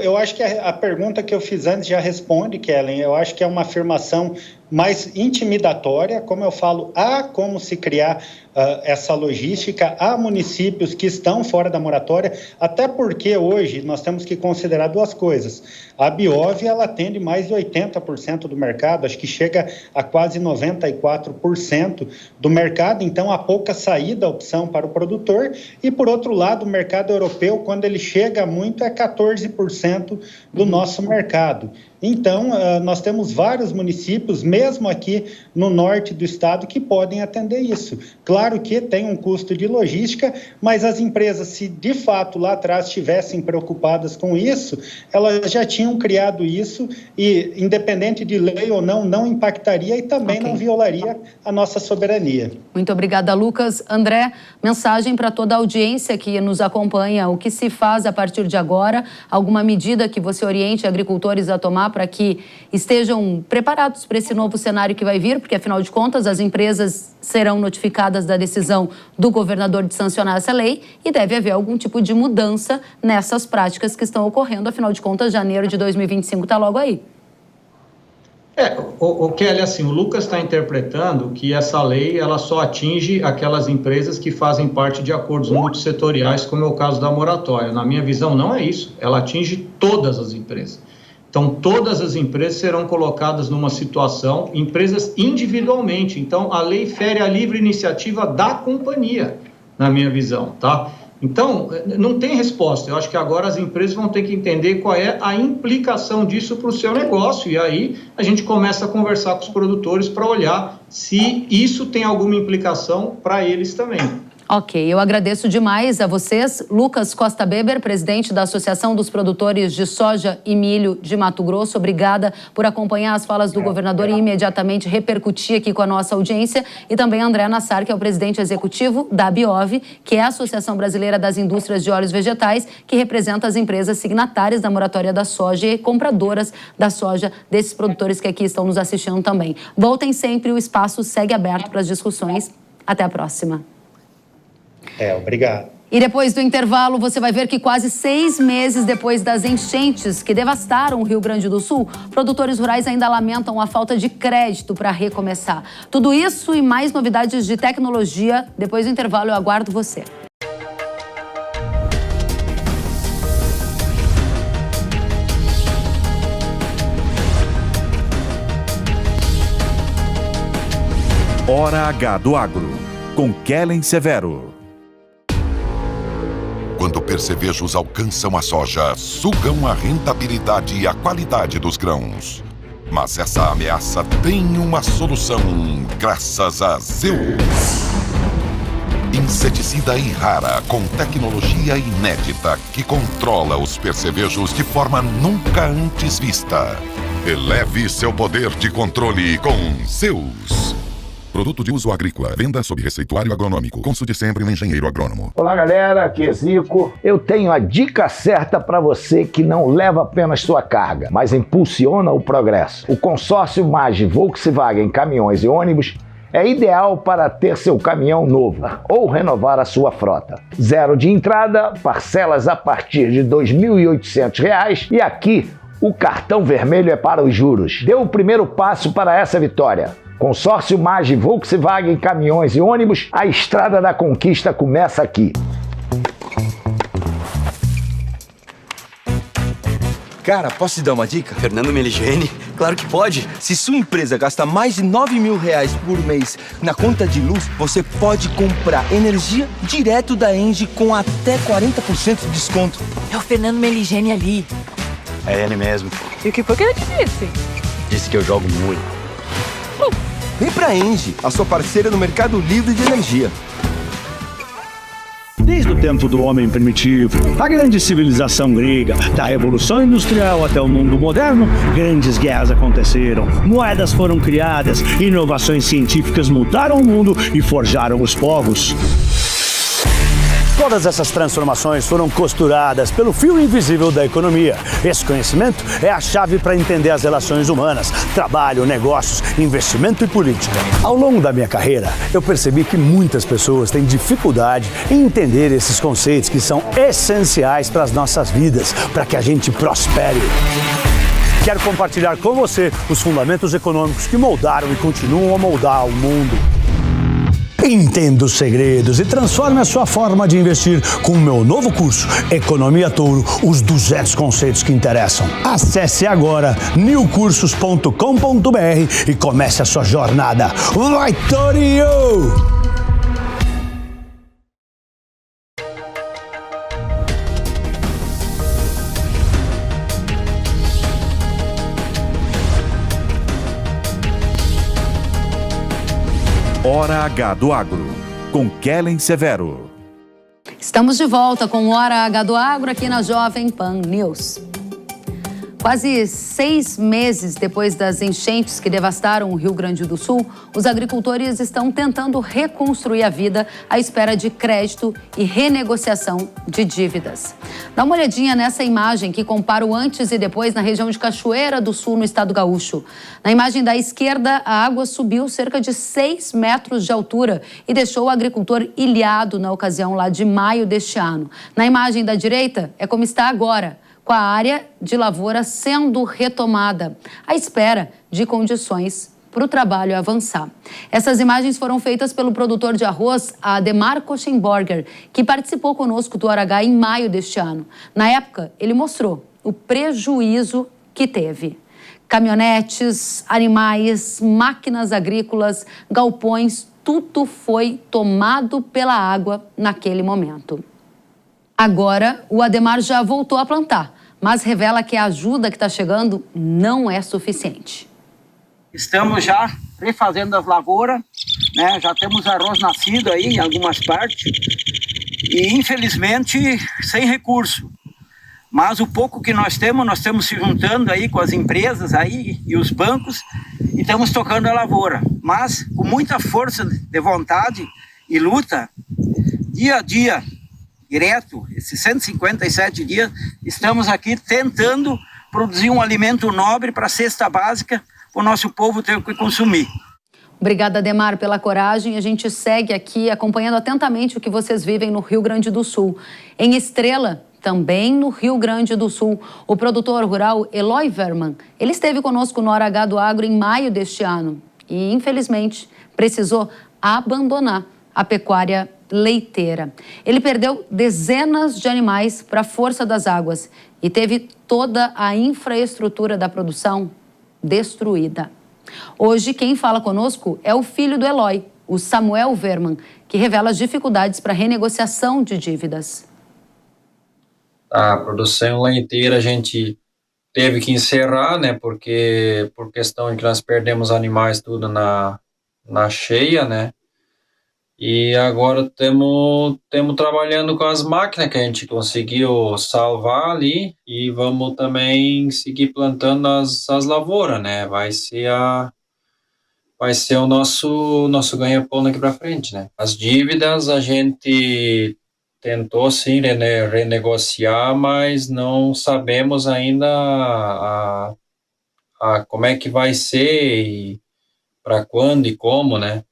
Eu acho que a pergunta que eu fiz antes já responde, Kellen. Eu acho que é uma afirmação mais intimidatória. Como eu falo, há como se criar essa logística, há municípios que estão fora da moratória, até porque hoje nós temos que considerar duas coisas. A Abiov, ela atende mais de 80% do mercado, acho que chega a quase 94% do mercado, então há pouca saída, opção para o produtor, e por outro lado, o mercado europeu, quando ele chega muito, é 14% do nosso mercado. Então, nós temos vários municípios, mesmo aqui no norte do estado, que podem atender isso. Claro que tem um custo de logística, mas as empresas, se de fato lá atrás estivessem preocupadas com isso, elas já tinham criado isso e, independente de lei ou não impactaria e também não violaria a nossa soberania. Muito obrigada, Lucas. André, mensagem para toda a audiência que nos acompanha. O que se faz a partir de agora? Alguma medida que você oriente agricultores a tomar para que estejam preparados para esse novo cenário que vai vir? Porque, afinal de contas, as empresas serão notificadas da decisão do governador de sancionar essa lei e deve haver algum tipo de mudança nessas práticas que estão ocorrendo. Afinal de contas, janeiro de 2025 está logo aí. O Kelly, assim, o Lucas está interpretando que essa lei ela só atinge aquelas empresas que fazem parte de acordos multissetoriais, como é o caso da moratória. Na minha visão, não é isso. Ela atinge todas as empresas. Então, todas as empresas serão colocadas numa situação, empresas individualmente. Então, a lei fere a livre iniciativa da companhia, na minha visão, tá? Então, não tem resposta. Eu acho que agora as empresas vão ter que entender qual é a implicação disso para o seu negócio. E aí a gente começa a conversar com os produtores para olhar se isso tem alguma implicação para eles também. Ok, eu agradeço demais a vocês. Lucas Costa Beber, presidente da Associação dos Produtores de Soja e Milho de Mato Grosso. Obrigada por acompanhar as falas do governador e imediatamente repercutir aqui com a nossa audiência. E também André Nassar, que é o presidente executivo da Biov, que é a Associação Brasileira das Indústrias de Óleos Vegetais, que representa as empresas signatárias da moratória da soja e compradoras da soja desses produtores que aqui estão nos assistindo também. Voltem sempre, o espaço segue aberto para as discussões. Até a próxima. Obrigado. E depois do intervalo, você vai ver que quase 6 meses depois das enchentes que devastaram o Rio Grande do Sul, produtores rurais ainda lamentam a falta de crédito para recomeçar. Tudo isso e mais novidades de tecnologia. Depois do intervalo, eu aguardo você. Hora H do Agro, com Kellen Severo. Quando percevejos alcançam a soja, sugam a rentabilidade e a qualidade dos grãos. Mas essa ameaça tem uma solução, graças a Zeus. Inseticida Irrara, com tecnologia inédita que controla os percevejos de forma nunca antes vista. Eleve seu poder de controle com Zeus. Produto de uso agrícola. Venda sob receituário agronômico. Consulte sempre um engenheiro agrônomo. Olá, galera. Aqui é Zico. Eu tenho a dica certa para você que não leva apenas sua carga, mas impulsiona o progresso. O consórcio MAGE Volkswagen Caminhões e Ônibus é ideal para ter seu caminhão novo ou renovar a sua frota. Zero de entrada, parcelas a partir de R$ 2.800 e aqui o cartão vermelho é para os juros. Dê o primeiro passo para essa vitória. Consórcio MAGE Volkswagen Caminhões e Ônibus, a estrada da conquista começa aqui. Cara, posso te dar uma dica? Fernando Meligeni? Claro que pode. Se sua empresa gasta mais de R$9.000 por mês na conta de luz, você pode comprar energia direto da Engie com até 40% de desconto. É o Fernando Meligeni ali. É ele mesmo. E o que foi que ele te disse? Disse que eu jogo muito. Vem pra Engie, a sua parceira no mercado livre de energia. Desde o tempo do homem primitivo, a grande civilização grega, da Revolução Industrial até o mundo moderno, grandes guerras aconteceram, moedas foram criadas, inovações científicas mudaram o mundo e forjaram os povos. Todas essas transformações foram costuradas pelo fio invisível da economia. Esse conhecimento é a chave para entender as relações humanas, trabalho, negócios, investimento e política. Ao longo da minha carreira, eu percebi que muitas pessoas têm dificuldade em entender esses conceitos que são essenciais para as nossas vidas, para que a gente prospere. Quero compartilhar com você os fundamentos econômicos que moldaram e continuam a moldar o mundo. Entenda os segredos e transforme a sua forma de investir com o meu novo curso Economia Touro, os 200 conceitos que interessam. Acesse agora newcursos.com.br e comece a sua jornada. Vai, Torio! Hora H do Agro, com Kellen Severo. Estamos de volta com Hora H do Agro aqui na Jovem Pan News. Quase 6 meses depois das enchentes que devastaram o Rio Grande do Sul, os agricultores estão tentando reconstruir a vida à espera de crédito e renegociação de dívidas. Dá uma olhadinha nessa imagem que compara o antes e depois na região de Cachoeira do Sul, no estado gaúcho. Na imagem da esquerda, a água subiu cerca de 6 metros de altura e deixou o agricultor ilhado na ocasião lá de maio deste ano. Na imagem da direita, é como está agora, com a área de lavoura sendo retomada, à espera de condições para o trabalho avançar. Essas imagens foram feitas pelo produtor de arroz, Ademar Koschenborger, que participou conosco do Hora H em maio deste ano. Na época, ele mostrou o prejuízo que teve. Caminhonetes, animais, máquinas agrícolas, galpões, tudo foi tomado pela água naquele momento. Agora, o Ademar já voltou a plantar, mas revela que a ajuda que está chegando não é suficiente. Estamos já refazendo as lavouras, né? Já temos arroz nascido aí em algumas partes e, infelizmente, sem recurso. Mas o pouco que nós temos se juntando aí com as empresas aí e os bancos e estamos tocando a lavoura. Mas com muita força de vontade e luta, dia a dia, direto, esses 157 dias, estamos aqui tentando produzir um alimento nobre para a cesta básica para o nosso povo ter o que consumir. Obrigada, Ademar, pela coragem. A gente segue aqui acompanhando atentamente o que vocês vivem no Rio Grande do Sul. Em Estrela, também no Rio Grande do Sul, o produtor rural Eloy Verman, ele esteve conosco no Hora H do Agro em maio deste ano e, infelizmente, precisou abandonar a pecuária leiteira. Ele perdeu dezenas de animais para a força das águas e teve toda a infraestrutura da produção destruída. Hoje, quem fala conosco é o filho do Eloy, o Samuel Verman, que revela as dificuldades para a renegociação de dívidas. A produção leiteira a gente teve que encerrar, né, porque por questão de que nós perdemos animais tudo na cheia, né, e agora estamos trabalhando com as máquinas que a gente conseguiu salvar ali e vamos também seguir plantando as lavouras, né, vai ser o nosso ganha-pão daqui para frente, né. As dívidas a gente tentou sim renegociar, mas não sabemos ainda como é que vai ser e para quando e como, né?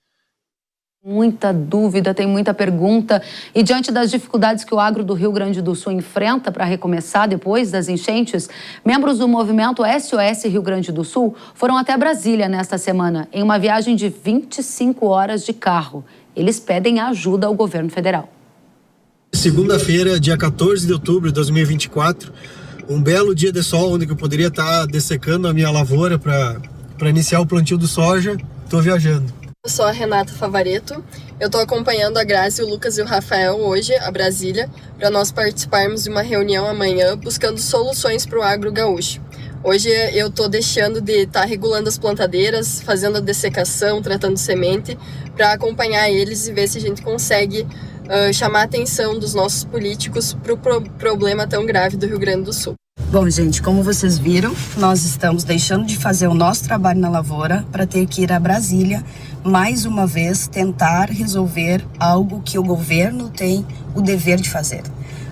Muita dúvida, tem muita pergunta. E diante das dificuldades que o agro do Rio Grande do Sul enfrenta para recomeçar depois das enchentes, membros do movimento SOS Rio Grande do Sul foram até Brasília nesta semana, em uma viagem de 25 horas de carro. Eles pedem ajuda ao governo federal. Segunda-feira, dia 14 de outubro de 2024, um belo dia de sol, onde eu poderia estar dessecando a minha lavoura para iniciar o plantio do soja. Estou viajando. Eu sou a Renata Favaretto, eu estou acompanhando a Grazi, o Lucas e o Rafael hoje a Brasília para nós participarmos de uma reunião amanhã buscando soluções para o agro gaúcho. Hoje eu estou deixando de estar regulando as plantadeiras, fazendo a dessecação, tratando semente, para acompanhar eles e ver se a gente consegue chamar a atenção dos nossos políticos para o problema tão grave do Rio Grande do Sul. Bom, gente, como vocês viram, nós estamos deixando de fazer o nosso trabalho na lavoura para ter que ir a Brasília, mais uma vez, tentar resolver algo que o governo tem o dever de fazer.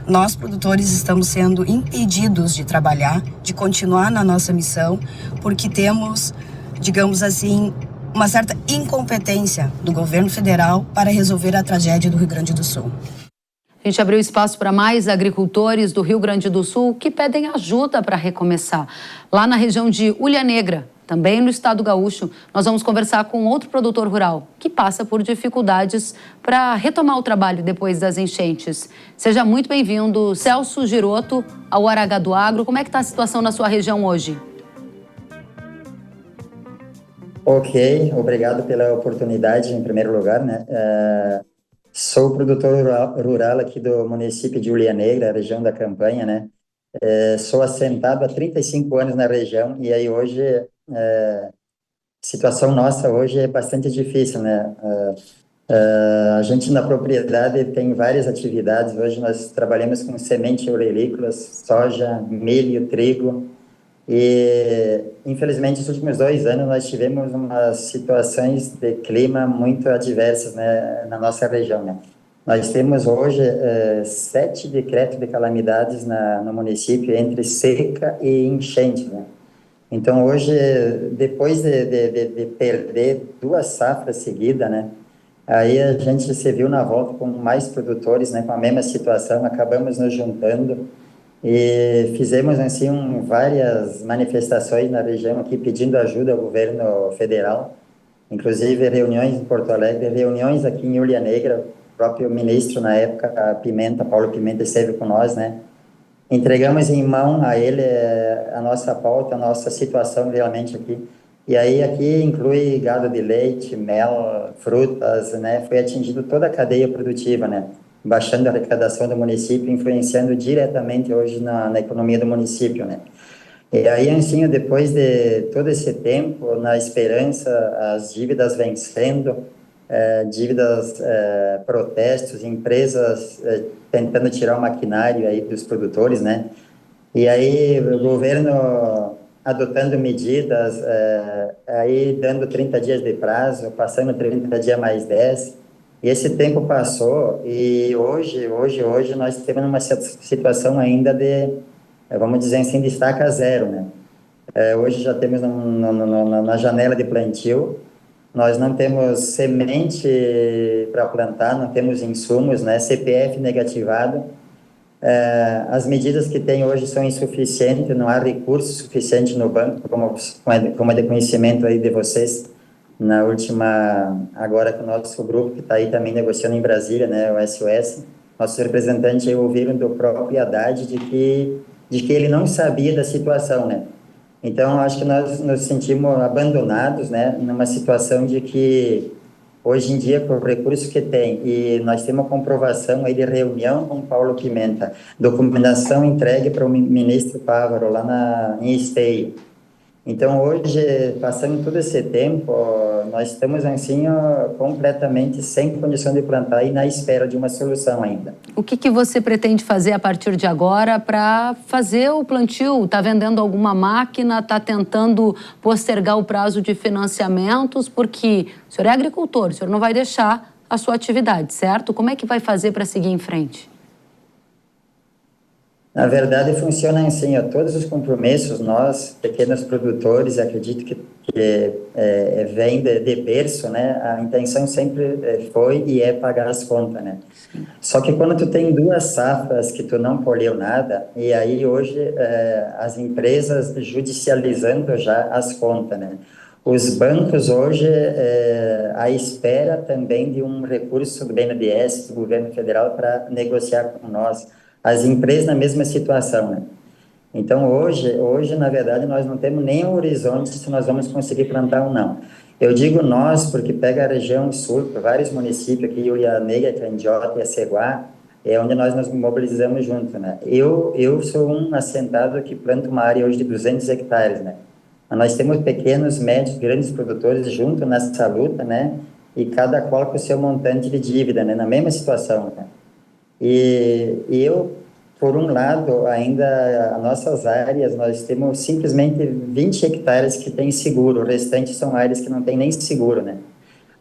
Nós, produtores, estamos sendo impedidos de trabalhar, de continuar na nossa missão, porque temos, digamos assim, uma certa incompetência do governo federal para resolver a tragédia do Rio Grande do Sul. A gente abriu espaço para mais agricultores do Rio Grande do Sul que pedem ajuda para recomeçar. Lá na região de Ulha Negra, também no estado gaúcho, nós vamos conversar com outro produtor rural que passa por dificuldades para retomar o trabalho depois das enchentes. Seja muito bem-vindo, Celso Giroto, ao Hora H do Agro. Como é que está a situação na sua região hoje? Ok, obrigado pela oportunidade, em primeiro lugar, né? Sou produtor rural aqui do município de Ulha Negra, região da Campanha, né? Sou assentado há 35 anos na região e aí hoje situação nossa hoje é bastante difícil, né? A gente na propriedade tem várias atividades. Hoje nós trabalhamos com semente oleirícolas, soja, milho, trigo. E, infelizmente, nos últimos 2 anos nós tivemos umas situações de clima muito adversas, né, na nossa região, né? Nós temos hoje 7 decretos de calamidades no município, entre seca e enchente, né? Então, hoje, depois de perder 2 safras seguidas, né, aí a gente se viu na volta com mais produtores, né, com a mesma situação, acabamos nos juntando e fizemos, assim, várias manifestações na região aqui, pedindo ajuda ao governo federal, inclusive reuniões em Porto Alegre, reuniões aqui em Ilha Negra. O próprio ministro, na época, Paulo Pimenta, esteve com nós, né? Entregamos em mão a ele a nossa pauta, a nossa situação realmente aqui. E aí aqui inclui gado de leite, mel, frutas, né? Foi atingido toda a cadeia produtiva, né? Baixando a arrecadação do município, influenciando diretamente hoje na economia do município, né? E aí, assim, depois de todo esse tempo, na esperança, as dívidas vencendo, protestos, empresas tentando tirar o maquinário aí dos produtores, né? E aí o governo adotando medidas, aí dando 30 dias de prazo, passando 30 dias mais 10, e esse tempo passou e hoje nós temos uma situação ainda de, vamos dizer assim, de estaca zero, né? Hoje já temos na janela de plantio, nós não temos semente para plantar, não temos insumos, né? CPF negativado. As medidas que tem hoje são insuficientes, não há recurso suficiente no banco, como é de conhecimento aí de vocês, na última, agora com o nosso grupo que está aí também negociando em Brasília, né? O SOS, nossos representantes aí ouviram do próprio Haddad de que ele não sabia da situação, né? Então, acho que nós nos sentimos abandonados, né, numa situação de que, hoje em dia, com o recurso que tem, e nós temos uma comprovação aí de reunião com o Paulo Pimenta, documentação entregue para o ministro Pávaro, lá em Esteio. Então, hoje, passando todo esse tempo, nós estamos, assim, completamente sem condição de plantar e na espera de uma solução ainda. O que você pretende fazer a partir de agora para fazer o plantio? Está vendendo alguma máquina? Está tentando postergar o prazo de financiamentos? Porque o senhor é agricultor, o senhor não vai deixar a sua atividade, certo? Como é que vai fazer para seguir em frente? Na verdade, funciona assim, todos os compromissos, nós, pequenos produtores, acredito que vem de berço, né? A intenção sempre foi e é pagar as contas, né? Só que quando tu tem 2 safras que tu não colheu nada, e aí hoje as empresas judicializando já as contas, né? Os bancos hoje, à espera também de um recurso do BNDES, do governo federal, para negociar com nós. As empresas na mesma situação, né? Então, hoje, na verdade, nós não temos nem um horizonte se nós vamos conseguir plantar ou não. Eu digo nós, porque pega a região sul, vários municípios aqui, Ilha Negra, Candiota e Aceguá, é onde nós nos mobilizamos juntos, né? Eu sou um assentado que planta uma área hoje de 200 hectares, né? Mas nós temos pequenos, médios, grandes produtores juntos nessa luta, né? E cada qual com o seu montante de dívida, né? Na mesma situação, né? E eu, por um lado, ainda as nossas áreas, nós temos simplesmente 20 hectares que tem seguro, o restante são áreas que não tem nem seguro, né?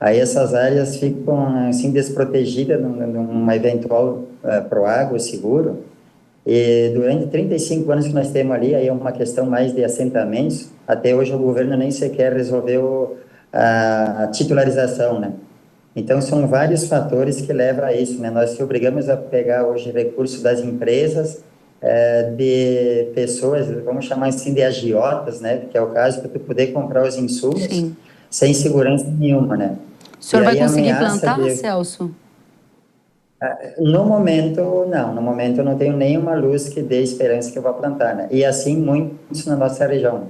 Aí essas áreas ficam, assim, desprotegidas numa eventual Proagro, seguro, e durante 35 anos que nós temos ali, aí é uma questão mais de assentamentos, até hoje o governo nem sequer resolveu a titularização, né? Então, são vários fatores que levam a isso, né? Nós se obrigamos a pegar hoje recursos das empresas, de pessoas, vamos chamar assim de agiotas, né? Que é o caso para tu poder comprar os insumos. Sim. Sem segurança nenhuma, né? O senhor vai conseguir plantar, Celso? No momento, não. No momento, eu não tenho nenhuma luz que dê esperança que eu vou plantar, né? E assim, muitos na nossa região.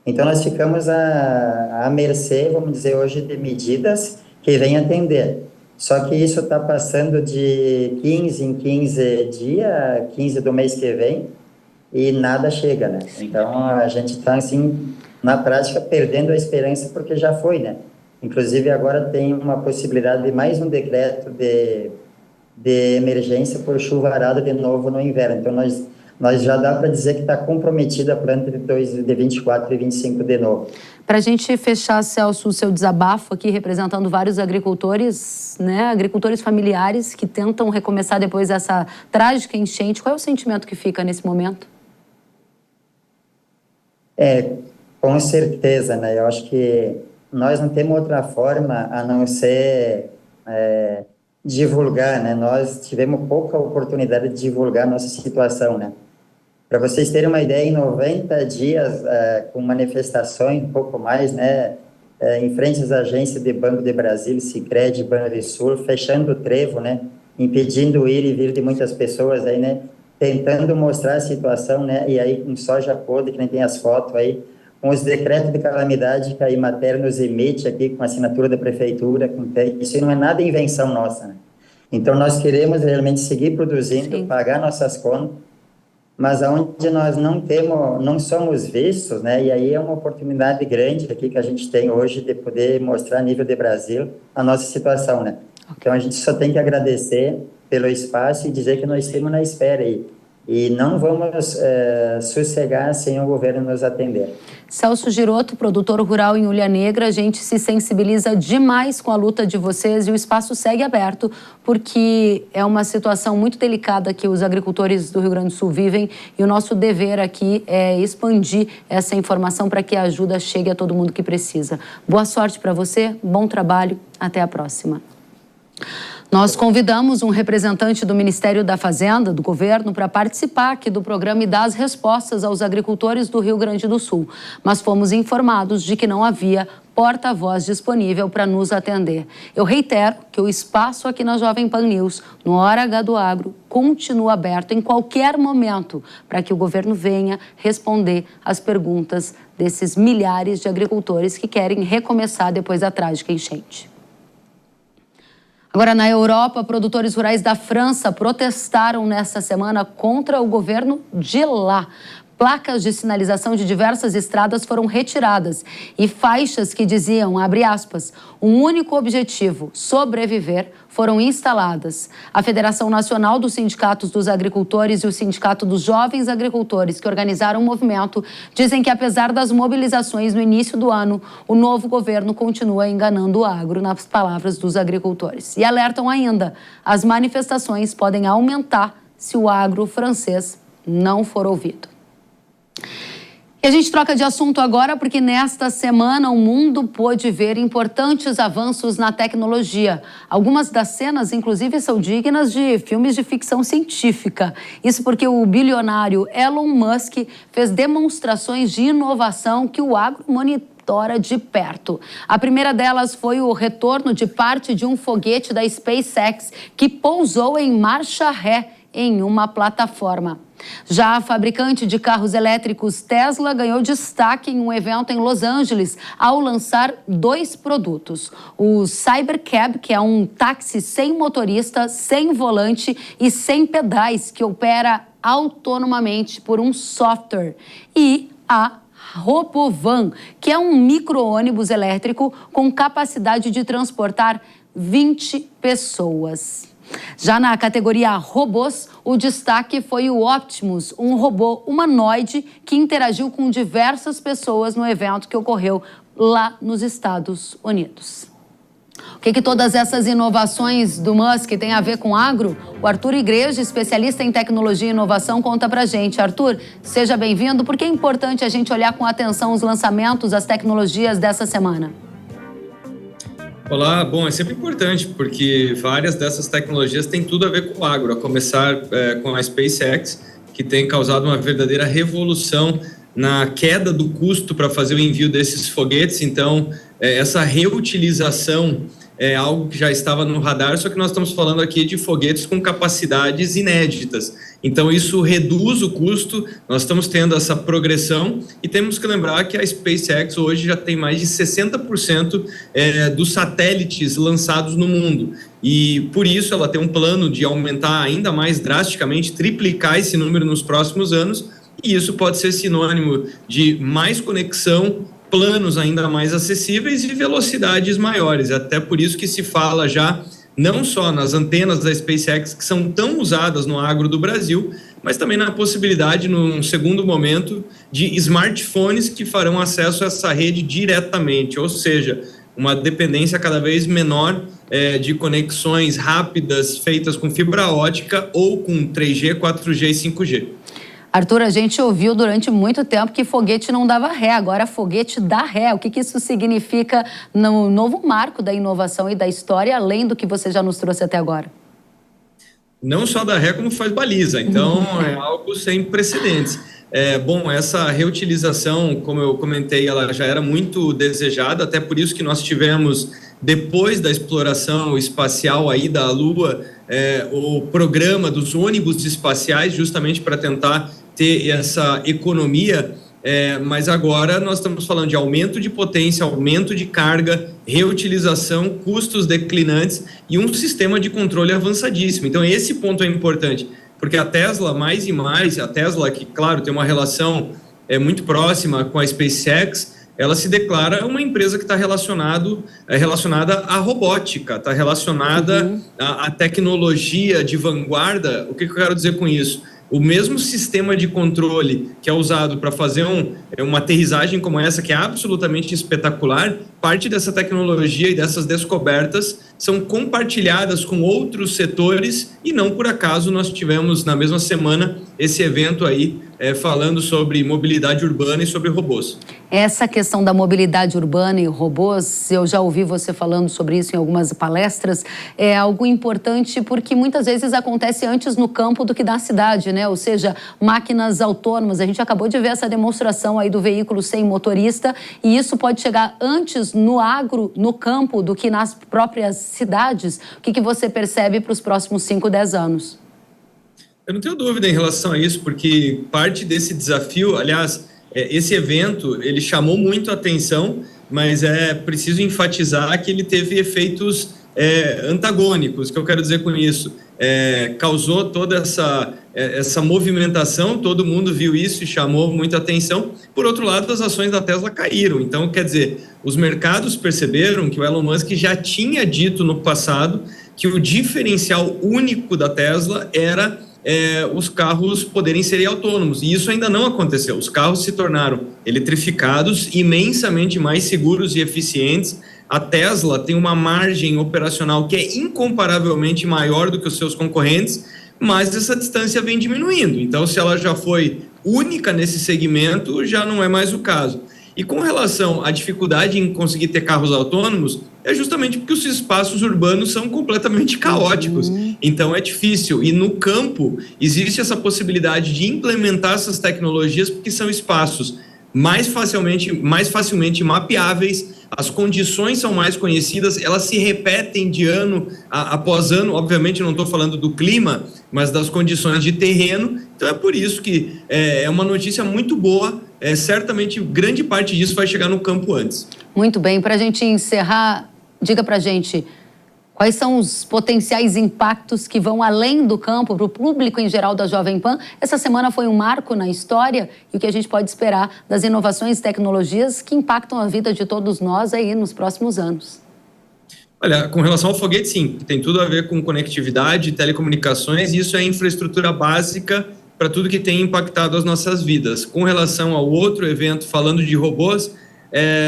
Então, nós ficamos à mercê, vamos dizer, hoje, de medidas que vem atender. Só que isso está passando de 15 em 15 dias, 15 do mês que vem, e nada chega, né? Então, a gente está, assim, na prática, perdendo a esperança porque já foi, né? Inclusive, agora tem uma possibilidade de mais um decreto de emergência por chuvarada de novo no inverno. Então, nós já dá para dizer que está comprometida a planta de 24 e 25 de novo. Para a gente fechar, Celso, o seu desabafo aqui, representando vários agricultores, né, agricultores familiares que tentam recomeçar depois dessa trágica enchente, qual é o sentimento que fica nesse momento? Com certeza, né? Eu acho que nós não temos outra forma a não ser divulgar, né? Nós tivemos pouca oportunidade de divulgar a nossa situação, né? Para vocês terem uma ideia, em 90 dias, com manifestações, um pouco mais, né? Em frente às agências de Banco de Brasília, Sicredi, Banrisul, fechando o trevo, né? Impedindo o ir e vir de muitas pessoas aí, né? Tentando mostrar a situação, né? E aí com soja podre, que nem tem as fotos aí, com os decretos de calamidade que a Emater nos emite aqui, com a assinatura da prefeitura, isso não é nada invenção nossa, né? Então, nós queremos realmente seguir produzindo, sim, pagar nossas contas, mas onde nós não somos vistos, né? E aí é uma oportunidade grande aqui que a gente tem hoje de poder mostrar a nível de Brasil a nossa situação, né? Então, a gente só tem que agradecer pelo espaço e dizer que nós estamos na espera aí. E não vamos sossegar sem o governo nos atender. Celso Girotto, produtor rural em Ulha Negra, a gente se sensibiliza demais com a luta de vocês e o espaço segue aberto, porque é uma situação muito delicada que os agricultores do Rio Grande do Sul vivem e o nosso dever aqui é expandir essa informação para que a ajuda chegue a todo mundo que precisa. Boa sorte para você, bom trabalho, até a próxima. Nós convidamos um representante do Ministério da Fazenda, do governo, para participar aqui do programa e dar as respostas aos agricultores do Rio Grande do Sul. Mas fomos informados de que não havia porta-voz disponível para nos atender. Eu reitero que o espaço aqui na Jovem Pan News, no Hora H do Agro, continua aberto em qualquer momento para que o governo venha responder às perguntas desses milhares de agricultores que querem recomeçar depois da trágica enchente. Agora, na Europa, produtores rurais da França protestaram nesta semana contra o governo de lá. Placas de sinalização de diversas estradas foram retiradas e faixas que diziam, abre aspas, um único objetivo, sobreviver, foram instaladas. A Federação Nacional dos Sindicatos dos Agricultores e o Sindicato dos Jovens Agricultores, que organizaram o movimento, dizem que apesar das mobilizações no início do ano, o novo governo continua enganando o agro, nas palavras dos agricultores. E alertam ainda, as manifestações podem aumentar se o agro francês não for ouvido. E a gente troca de assunto agora porque nesta semana o mundo pôde ver importantes avanços na tecnologia. Algumas das cenas, inclusive, são dignas de filmes de ficção científica. Isso porque o bilionário Elon Musk fez demonstrações de inovação que o agro monitora de perto. A primeira delas foi o retorno de parte de um foguete da SpaceX que pousou em marcha ré em uma plataforma. Já a fabricante de carros elétricos Tesla ganhou destaque em um evento em Los Angeles ao lançar 2 produtos. O Cybercab, que é um táxi sem motorista, sem volante e sem pedais, que opera autonomamente por um software. E a Robovan, que é um micro-ônibus elétrico com capacidade de transportar 20 pessoas. Já na categoria robôs, o destaque foi o Optimus, um robô humanoide que interagiu com diversas pessoas no evento que ocorreu lá nos Estados Unidos. O que todas essas inovações do Musk têm a ver com agro? O Arthur Igreja, especialista em tecnologia e inovação, conta pra gente. Arthur, seja bem-vindo. Por que é importante a gente olhar com atenção os lançamentos, as tecnologias dessa semana? Olá, bom, é sempre importante porque várias dessas tecnologias têm tudo a ver com o agro, a começar com a SpaceX, que tem causado uma verdadeira revolução na queda do custo para fazer o envio desses foguetes. Então, essa reutilização é algo que já estava no radar, só que nós estamos falando aqui de foguetes com capacidades inéditas. Então, isso reduz o custo, nós estamos tendo essa progressão e temos que lembrar que a SpaceX hoje já tem mais de 60% dos satélites lançados no mundo. E, por isso, ela tem um plano de aumentar ainda mais drasticamente, triplicar esse número nos próximos anos. E isso pode ser sinônimo de mais conexão planos ainda mais acessíveis e velocidades maiores. Até por isso que se fala já não só nas antenas da SpaceX, que são tão usadas no agro do Brasil, mas também na possibilidade, num segundo momento, de smartphones que farão acesso a essa rede diretamente, ou seja, uma dependência cada vez menor de conexões rápidas feitas com fibra ótica ou com 3G, 4G e 5G. Arthur, a gente ouviu durante muito tempo que foguete não dava ré, agora foguete dá ré. O que isso significa no novo marco da inovação e da história, além do que você já nos trouxe até agora? Não só dá ré, como faz baliza, então é algo sem precedentes. Bom, essa reutilização, como eu comentei, ela já era muito desejada, até por isso que nós tivemos, depois da exploração espacial aí da Lua, o programa dos ônibus espaciais, justamente para tentar ter essa economia, mas agora nós estamos falando de aumento de potência, aumento de carga, reutilização, custos declinantes e um sistema de controle avançadíssimo. Então esse ponto é importante, porque a Tesla, mais e mais, a Tesla que, claro, tem uma relação muito próxima com a SpaceX, ela se declara uma empresa que está relacionada à robótica, está relacionada à tecnologia de vanguarda. O que eu quero dizer com isso? O mesmo sistema de controle que é usado para fazer uma aterrissagem como essa, que é absolutamente espetacular, parte dessa tecnologia e dessas descobertas são compartilhadas com outros setores e não por acaso nós tivemos na mesma semana esse evento aí falando sobre mobilidade urbana e sobre robôs. Essa questão da mobilidade urbana e robôs, eu já ouvi você falando sobre isso em algumas palestras, é algo importante porque muitas vezes acontece antes no campo do que na cidade, né? Ou seja, máquinas autônomas. A gente acabou de ver essa demonstração aí do veículo sem motorista e isso pode chegar antes no agro, no campo, do que nas próprias cidades. O que você percebe para os próximos 5, 10 anos? Eu não tenho dúvida em relação a isso, porque parte desse desafio, aliás, esse evento, ele chamou muito a atenção, mas é preciso enfatizar que ele teve efeitos antagônicos. O que eu quero dizer com isso? Causou toda essa movimentação, todo mundo viu isso e chamou muita atenção. Por outro lado, as ações da Tesla caíram. Então, quer dizer, os mercados perceberam que o Elon Musk já tinha dito no passado que o diferencial único da Tesla era os carros poderem ser autônomos, e isso ainda não aconteceu. Os carros se tornaram eletrificados, imensamente mais seguros e eficientes. A Tesla tem uma margem operacional que é incomparavelmente maior do que os seus concorrentes, mas essa distância vem diminuindo. Então, se ela já foi única nesse segmento, já não é mais o caso. E com relação à dificuldade em conseguir ter carros autônomos, é justamente porque os espaços urbanos são completamente caóticos. Então é difícil. E no campo existe essa possibilidade de implementar essas tecnologias porque são espaços mais facilmente mapeáveis, as condições são mais conhecidas, elas se repetem de ano após ano. Obviamente não estou falando do clima, mas das condições de terreno. Então é por isso que é uma notícia muito boa. Certamente grande parte disso vai chegar no campo antes. Muito bem, para a gente encerrar, diga para a gente quais são os potenciais impactos que vão além do campo para o público em geral da Jovem Pan. Essa semana foi um marco na história e o que a gente pode esperar das inovações e tecnologias que impactam a vida de todos nós aí nos próximos anos. Olha, com relação ao foguete, sim, tem tudo a ver com conectividade, telecomunicações, e isso é infraestrutura básica para tudo que tem impactado as nossas vidas. Com relação ao outro evento, falando de robôs,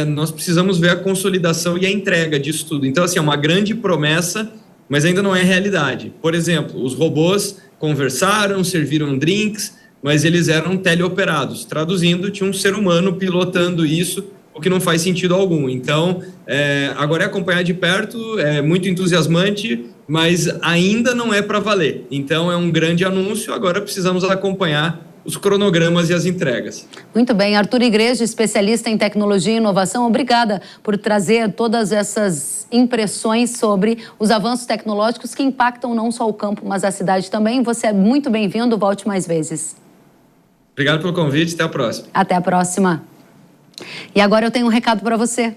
nós precisamos ver a consolidação e a entrega disso tudo. Então, assim, é uma grande promessa, mas ainda não é realidade. Por exemplo, os robôs conversaram, serviram drinks, mas eles eram teleoperados. Traduzindo, tinha um ser humano pilotando isso, o que não faz sentido algum. Então, agora é acompanhar de perto, é muito entusiasmante, mas ainda não é para valer. Então, é um grande anúncio, agora precisamos acompanhar os cronogramas e as entregas. Muito bem. Arthur Igreja, especialista em tecnologia e inovação, obrigada por trazer todas essas impressões sobre os avanços tecnológicos que impactam não só o campo, mas a cidade também. Você é muito bem-vindo, volte mais vezes. Obrigado pelo convite, até a próxima. Até a próxima. E agora eu tenho um recado para você.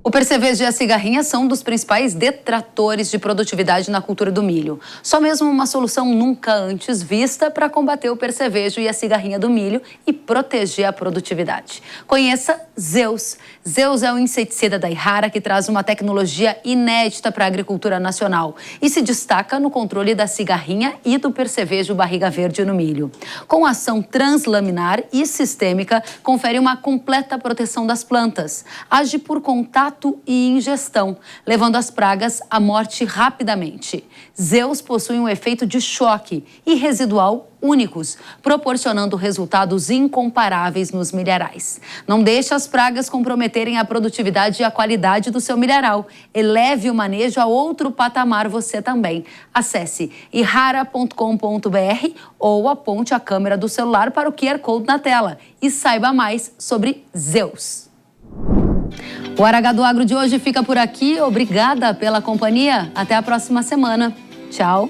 O percevejo e a cigarrinha são um dos principais detratores de produtividade na cultura do milho. Só mesmo uma solução nunca antes vista para combater o percevejo e a cigarrinha do milho e proteger a produtividade. Conheça Zeus. Zeus é um inseticida da Yara que traz uma tecnologia inédita para a agricultura nacional e se destaca no controle da cigarrinha e do percevejo barriga verde no milho. Com ação translaminar e sistêmica, confere uma completa proteção das plantas. Age por contato e ingestão, levando as pragas à morte rapidamente. Zeus possui um efeito de choque e residual únicos, proporcionando resultados incomparáveis nos milharais. Não deixe as pragas comprometerem a produtividade e a qualidade do seu milharal. Eleve o manejo a outro patamar você também. Acesse yara.com.br ou aponte a câmera do celular para o QR Code na tela e saiba mais sobre Zeus. O Hora do Agro de hoje fica por aqui. Obrigada pela companhia. Até a próxima semana. Tchau.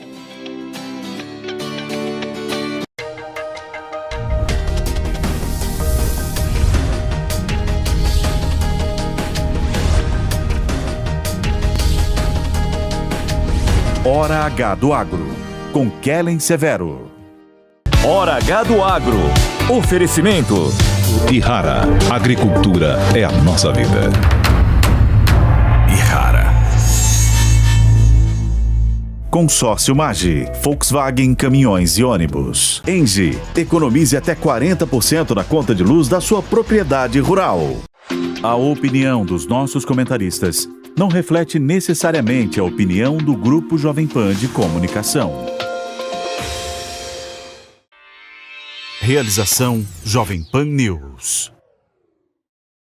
Hora H do Agro, com Kellen Severo. Hora H do Agro. Oferecimento. Yara. Agricultura é a nossa vida. Yara. Consórcio Magi, Volkswagen Caminhões e Ônibus. Engie, economize até 40% na conta de luz da sua propriedade rural. A opinião dos nossos comentaristas não reflete necessariamente a opinião do Grupo Jovem Pan de Comunicação. Realização Jovem Pan News.